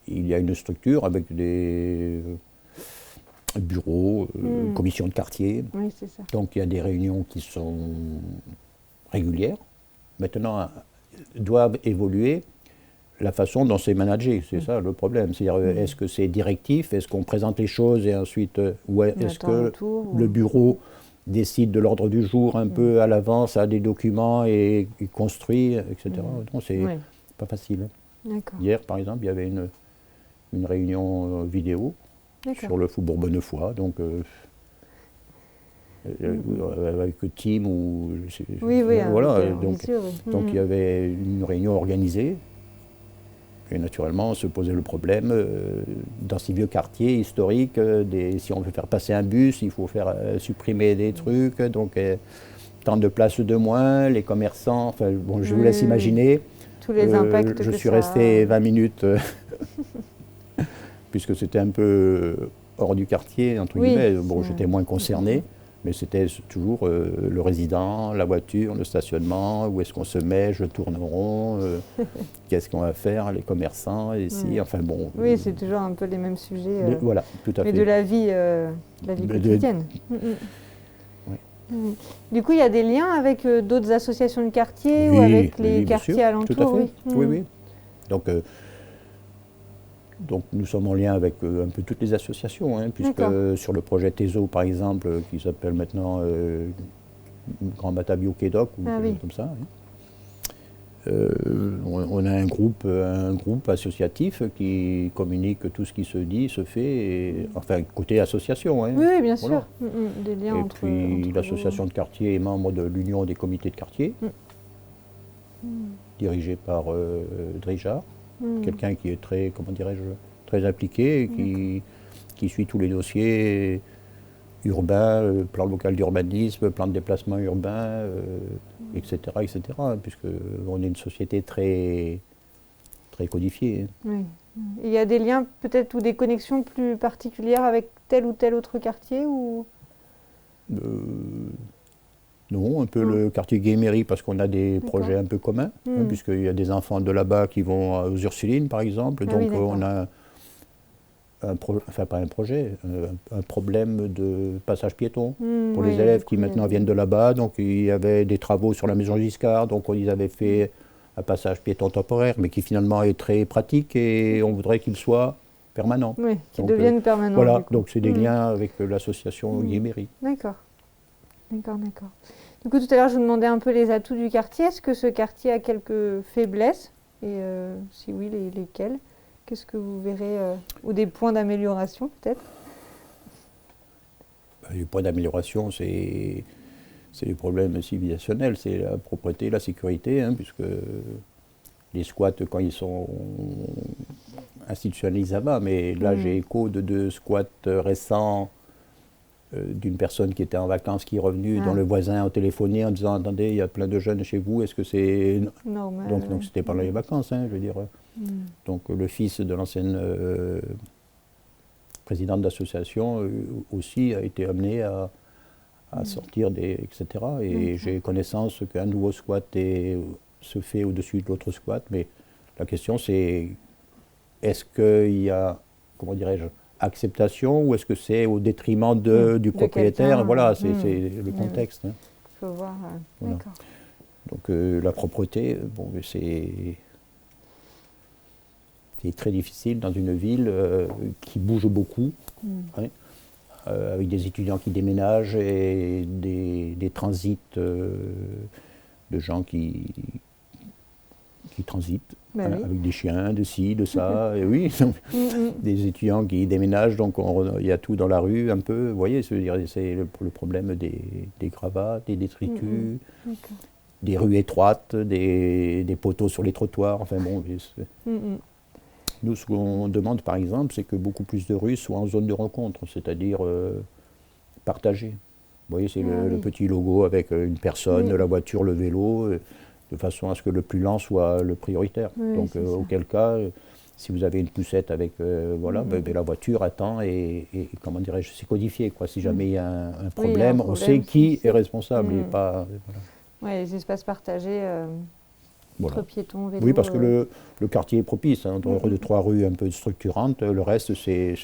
y a une structure avec des bureaux, commissions de quartier. Oui, c'est ça. Donc il y a des réunions qui sont régulières. Maintenant, doivent évoluer la façon dont c'est managé. C'est ça le problème. C'est-à-dire, est-ce que c'est directif? Est-ce qu'on présente les choses et ensuite, ou est-ce que le bureau décide de l'ordre du jour un peu à l'avance, a des documents et construit, etc. Non, c'est pas facile. D'accord. Hier, par exemple, il y avait une réunion vidéo sur le Faubourg Bonnefoy, donc avec Team ou oui, voilà, avec, donc sûr, oui. il y avait une réunion organisée. Et naturellement, se posait le problème, dans ces vieux quartiers historiques, si on veut faire passer un bus, il faut faire supprimer des trucs, donc tant de places de moins, les commerçants, enfin bon, je vous laisse imaginer. Tous les impacts je que suis ça resté a. 20 minutes, puisque c'était un peu hors du quartier, entre guillemets. Bon, j'étais moins concerné. Mais c'était toujours le résident, la voiture, le stationnement, où est-ce qu'on se met, je tourne en rond, qu'est-ce qu'on va faire, les commerçants, ici, enfin bon. Oui, c'est toujours un peu les mêmes sujets. Voilà, tout à fait. Mais de la vie quotidienne. Du coup, il y a des liens avec d'autres associations de quartier ou avec les quartiers alentours? Tout à fait. Oui. Donc nous sommes en lien avec un peu toutes les associations, hein, puisque sur le projet TESO, par exemple, qui s'appelle maintenant Grand Batabio Quédoc, ou comme ça, hein, on a un groupe associatif qui communique tout ce qui se dit, se fait, enfin côté association. Hein, oui, bien sûr. Des liens et entre puis l'association de quartier est membre de l'Union des comités de quartier, dirigée par Drijard. Quelqu'un qui est très, comment dirais-je, très impliqué, et qui suit tous les dossiers urbains, plan local d'urbanisme, plan de déplacement urbain, etc., puisqu'on est une société très, très codifiée. Oui. Il y a des liens peut-être ou des connexions plus particulières avec tel ou tel autre quartier ou... Non, un peu le quartier Guéméry, parce qu'on a des projets un peu communs, hein, puisqu'il y a des enfants de là-bas qui vont aux Ursulines, par exemple. Donc on a un problème de passage piéton pour les élèves qui maintenant viennent de là-bas. Donc il y avait des travaux sur la maison Giscard, donc ils avaient fait un passage piéton temporaire, mais qui finalement est très pratique et on voudrait qu'il soit permanent. Oui, qu'il devienne permanent. Voilà, donc c'est des liens avec l'association Guéméry. D'accord. Du coup, tout à l'heure, je vous demandais un peu les atouts du quartier. Est-ce que ce quartier a quelques faiblesses? Et si oui, lesquelles? Qu'est-ce que vous verrez? Ou des points d'amélioration, peut-être? Les points d'amélioration, c'est les problèmes civilisationnels, c'est la propreté, la sécurité, hein, puisque les squats, quand ils sont institutionnalisés, ça va, mais là, j'ai écho de 2 squats récents, d'une personne qui était en vacances, qui est revenue, dont le voisin a téléphoné en disant « Attendez, il y a plein de jeunes chez vous, est-ce que c'est… » normal? Donc c'était pendant les vacances, hein, je veux dire. Donc le fils de l'ancienne présidente d'association aussi a été amené à sortir etc. Et j'ai connaissance qu'un nouveau squat se fait au-dessus de l'autre squat, mais la question c'est est-ce qu'il y a, comment dirais-je, acceptation ou est-ce que c'est au détriment du propriétaire? Voilà, c'est le contexte. Il faut voir. Voilà. D'accord. Donc la propreté, bon, c'est très difficile dans une ville qui bouge beaucoup, hein, avec des étudiants qui déménagent et des transits de gens qui transitent. Avec des chiens, de ci, de ça, et oui, des étudiants qui déménagent, donc il y a tout dans la rue un peu, vous voyez, c'est le problème des gravats, des détritus, des rues étroites, des poteaux sur les trottoirs, enfin bon. Nous, ce qu'on demande par exemple, c'est que beaucoup plus de rues soient en zone de rencontre, c'est-à-dire partagé. Vous voyez, c'est Ah le oui. petit logo avec une personne, Oui. la voiture, le vélo, de façon à ce que le plus lent soit le prioritaire. Oui, Donc, c'est ça. auquel cas, si vous avez une poussette avec, voilà, Mhm. la voiture attend et comment dirais-je, c'est codifié, quoi. Si jamais il y a un Oui, il y a un problème, on sait problème, qui on est sait. responsable et Mhm. pas, voilà. Ouais, les espaces partagés entre Voilà. piétons, vélos. Oui, parce que le quartier est propice, hein, entre Mhm. deux, trois rues un peu structurantes, le reste, c'est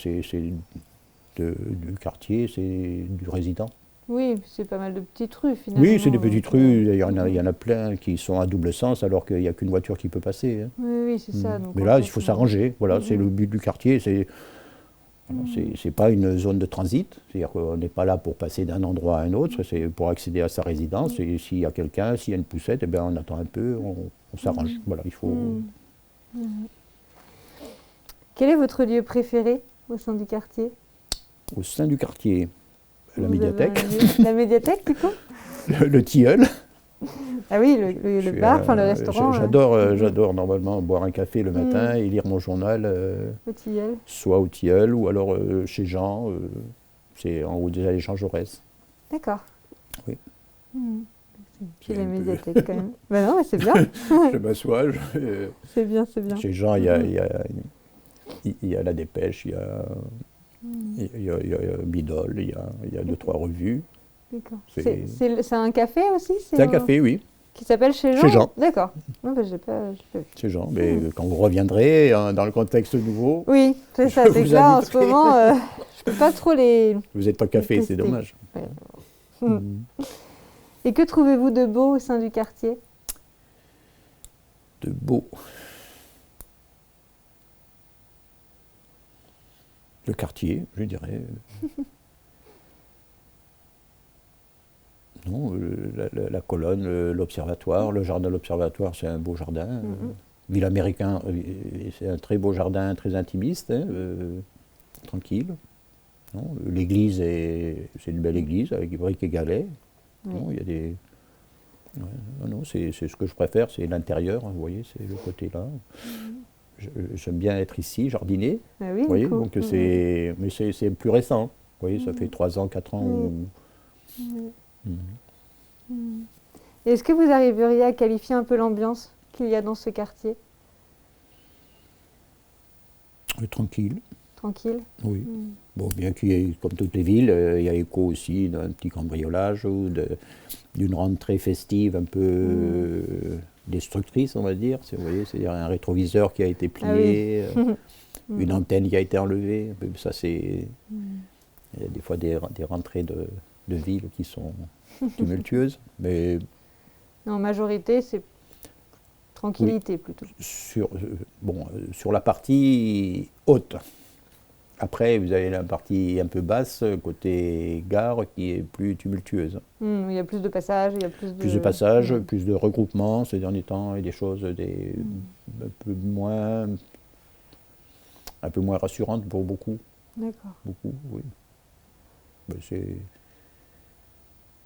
du quartier, c'est du résident. Oui, c'est pas mal de petites rues Oui, c'est finalement. des petites Donc, rues, il y mhm. en a plein qui sont à double sens alors qu'il n'y a qu'une voiture qui peut passer, hein. Oui, oui, c'est ça. Donc Mais en là, il fait, faut s'arranger, voilà, c'est le mhm. but du quartier, voilà, Mhm. c'est pas une zone de transit, c'est-à-dire qu'on n'est pas là pour passer d'un endroit à un autre, c'est pour accéder à sa résidence, et s'il y a quelqu'un, s'il y a une poussette, eh bien, on attend un peu, on s'arrange, voilà, il faut... Mhm. Mhm. Quel est votre lieu préféré au sein du quartier? Au sein du quartier, la Vous avez un médiathèque, lieu? La médiathèque, du coup? le tilleul. Ah oui, le bar, enfin le restaurant. Mhm. J'adore normalement boire un café le matin Mhm. et lire mon journal, Le tilleul. soit au Tilleul ou alors chez Jean, c'est en haut des allées Jean Jaurès. D'accord. Oui. Mhm. Puis C'est la un peu... médiathèque quand même. Ben non, mais c'est bien. je m'assois, C'est bien, c'est bien. chez Jean, Mhm. il y a la Dépêche, Mhm. il y a Bidol, il y a deux, trois revues. D'accord. C'est C'est un café aussi? c'est un café, oui, Qui s'appelle Chez chez Jean? Jean. D'accord. Non, ben, j'ai pas vu. Chez Jean. Mais Mhm. quand vous reviendrez, hein, dans le contexte nouveau, Oui, c'est je ça. C'est que vous là, en ce inviterai. moment, je peux pas trop Vous êtes pas les café, c'est tester. dommage. Ouais. Mhm. Et que trouvez-vous de beau au sein du quartier? De beau. Le quartier, je dirais. Non, la colonne, l'observatoire, le jardin de l'observatoire, c'est un beau jardin. Mhm. Ville américain, c'est un très beau jardin, très intimiste, hein, tranquille. Non, l'église, c'est une belle église avec briques et galets. Oui. Non, il y a des... ouais, non, c'est ce que je préfère, c'est l'intérieur, hein, vous voyez, c'est le côté là. J'aime bien être ici, jardiner, Ah oui, vous du voyez, coup. donc mais c'est plus récent. Vous voyez, ça fait 3 ans, 4 ans Oui. où... Oui. Mhm. Mhm. Est-ce que vous arriveriez à qualifier un peu l'ambiance qu'il y a dans ce quartier? Tranquille, Tranquille? oui. Mhm. Bon, bien qu'il y ait, comme toutes les villes, il y a écho aussi d'un petit cambriolage ou d'une rentrée festive un peu destructrice, on va dire. Vous voyez, c'est-à-dire un rétroviseur qui a été Ah oui. plié, une antenne qui a été enlevée. Ça, c'est... Il y a des fois des rentrées de villes qui sont tumultueuses, mais En majorité, c'est oui, tranquillité plutôt. sur la partie haute. Après, vous avez la partie un peu basse, côté gare, qui est plus tumultueuse. Il y a plus de passages, il y a plus Plus de de... passages, plus de regroupements ces derniers temps, et des choses un peu moins rassurantes pour beaucoup. D'accord. Beaucoup, oui. Mais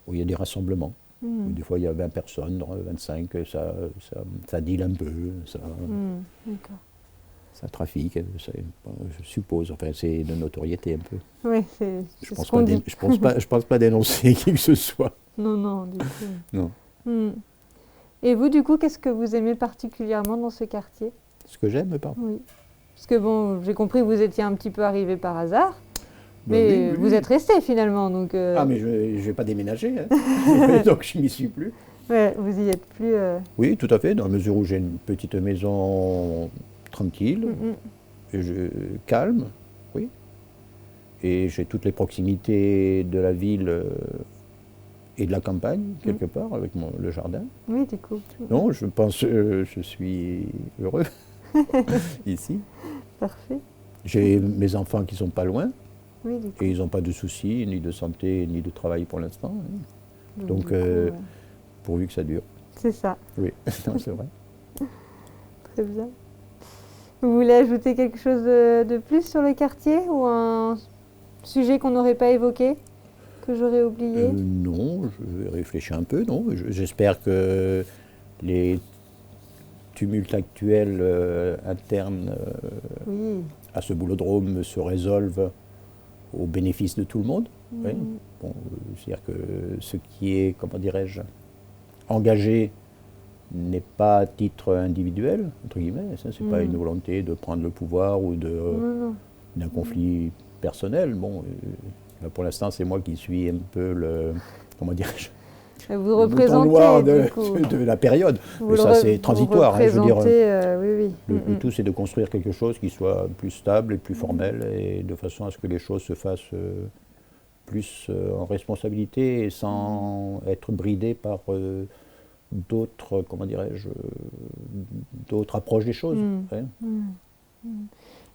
où il y a des rassemblements. Où des fois, il y a 20 personnes, 25, ça deal un peu, D'accord. ça trafique, je suppose. Enfin, c'est de notoriété un peu. Oui, Je c'est ce pense qu'on pas, dit. je pense pas dénoncer qui que ce soit. Non, non, du coup. Non. Hmm. Et vous, du coup, qu'est-ce que vous aimez particulièrement dans ce quartier? Ce que j'aime, pardon. Oui. Parce que bon, j'ai compris que vous étiez un petit peu arrivé par hasard, Ben mais oui, vous oui. êtes resté finalement, donc Ah, mais je vais pas déménager, hein. Donc je n'y suis plus. ouais, vous y êtes plus. Oui, tout à fait, dans la mesure où j'ai une petite maison tranquille, calme, oui. Et j'ai toutes les proximités de la ville et de la campagne, quelque part, avec le jardin. Oui, du coup. Non, je pense je suis heureux ici. Parfait. J'ai mes enfants qui sont pas loin Oui, du coup. et ils n'ont pas de soucis, ni de santé, ni de travail pour l'instant, hein. Donc, du coup, pourvu que ça dure. c'est ça. Oui, non, c'est vrai. Très bien. Vous voulez ajouter quelque chose de plus sur le quartier ou un sujet qu'on n'aurait pas évoqué, que j'aurais oublié? Non, je réfléchis un peu, non. J'espère que les tumultes actuels internes Oui. à ce boulodrome se résolvent au bénéfice de tout le monde. Oui. Bon, c'est-à-dire que ce qui est, comment dirais-je, engagé n'est pas à titre individuel, entre guillemets. Ça, c'est pas une volonté de prendre le pouvoir ou d'un conflit personnel. Bon, là, pour l'instant, c'est moi qui suis un peu le, comment dirais-je, vous le représentez noir du de la période. Vous Mais ça, c'est transitoire. Vous Hein, je veux dire, oui. le tout, c'est de construire quelque chose qui soit plus stable et plus formel, et de façon à ce que les choses se fassent plus en responsabilité et sans être bridées par d'autres, comment dirais-je, d'autres approches des choses. Ouais.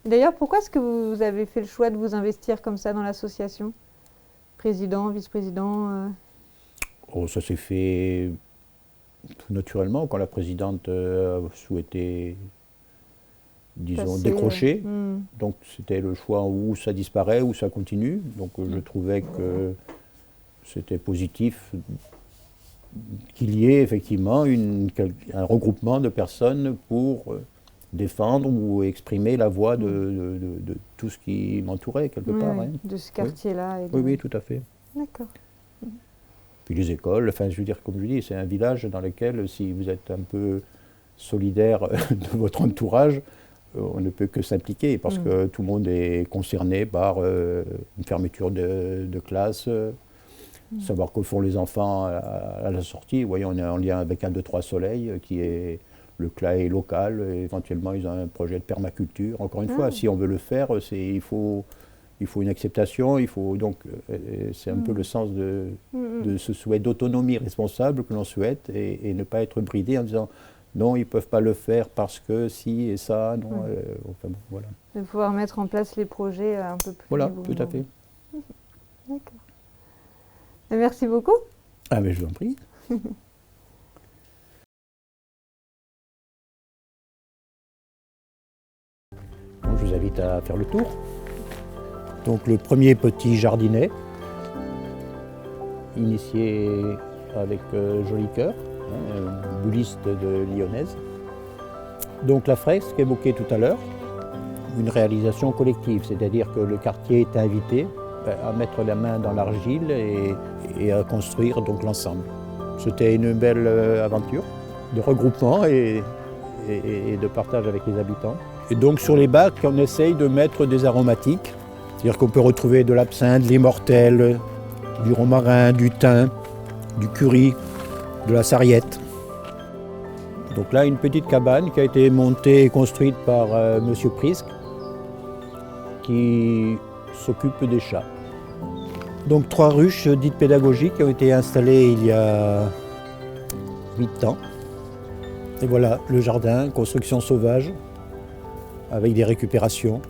D'ailleurs, pourquoi est-ce que vous avez fait le choix de vous investir comme ça dans l'association? Président, vice-président Oh, ça s'est fait tout naturellement quand la présidente a souhaité, disons, décrocher. Donc c'était le choix où ça disparaît, où ça continue. Donc je trouvais que c'était positif qu'il y ait effectivement un regroupement de personnes pour défendre ou exprimer la voix de tout ce qui m'entourait quelque part. Hein. De ce quartier-là. Oui. Oui, tout à fait. D'accord. Puis les écoles, enfin je veux dire, comme je dis, c'est un village dans lequel si vous êtes un peu solidaire de votre entourage, on ne peut que s'impliquer parce que tout le monde est concerné par une fermeture de classe, savoir que font les enfants à la sortie. Vous voyez, on est en lien avec 1, 2, 3 Soleil qui est le CLAE local, et éventuellement ils ont un projet de permaculture. Encore une fois, si on veut le faire, il faut une acceptation, donc c'est un peu le sens de ce souhait d'autonomie responsable que l'on souhaite et ne pas être bridé en disant non, ils ne peuvent pas le faire parce que si et ça, non. Enfin, bon, voilà. De pouvoir mettre en place les projets un peu plus. Voilà, tout à fait. D'accord. Merci beaucoup. Ah, mais je vous en prie. Donc, je vous invite à faire le tour. Donc le premier petit jardinet, initié avec Joli Cœur, bulliste de Lyonnaise. Donc la fresque évoquée tout à l'heure, une réalisation collective, c'est-à-dire que le quartier est invité à mettre la main dans l'argile et à construire donc l'ensemble. C'était une belle aventure de regroupement et de partage avec les habitants. Et donc sur les bacs, on essaye de mettre des aromatiques. C'est-à-dire qu'on peut retrouver de l'absinthe, de l'immortelle, du romarin, du thym, du curry, de la sarriette. Donc là, une petite cabane qui a été montée et construite par Monsieur Prisque, qui s'occupe des chats. Donc 3 ruches dites pédagogiques qui ont été installées il y a 8 ans. Et voilà, le jardin, construction sauvage, avec des récupérations.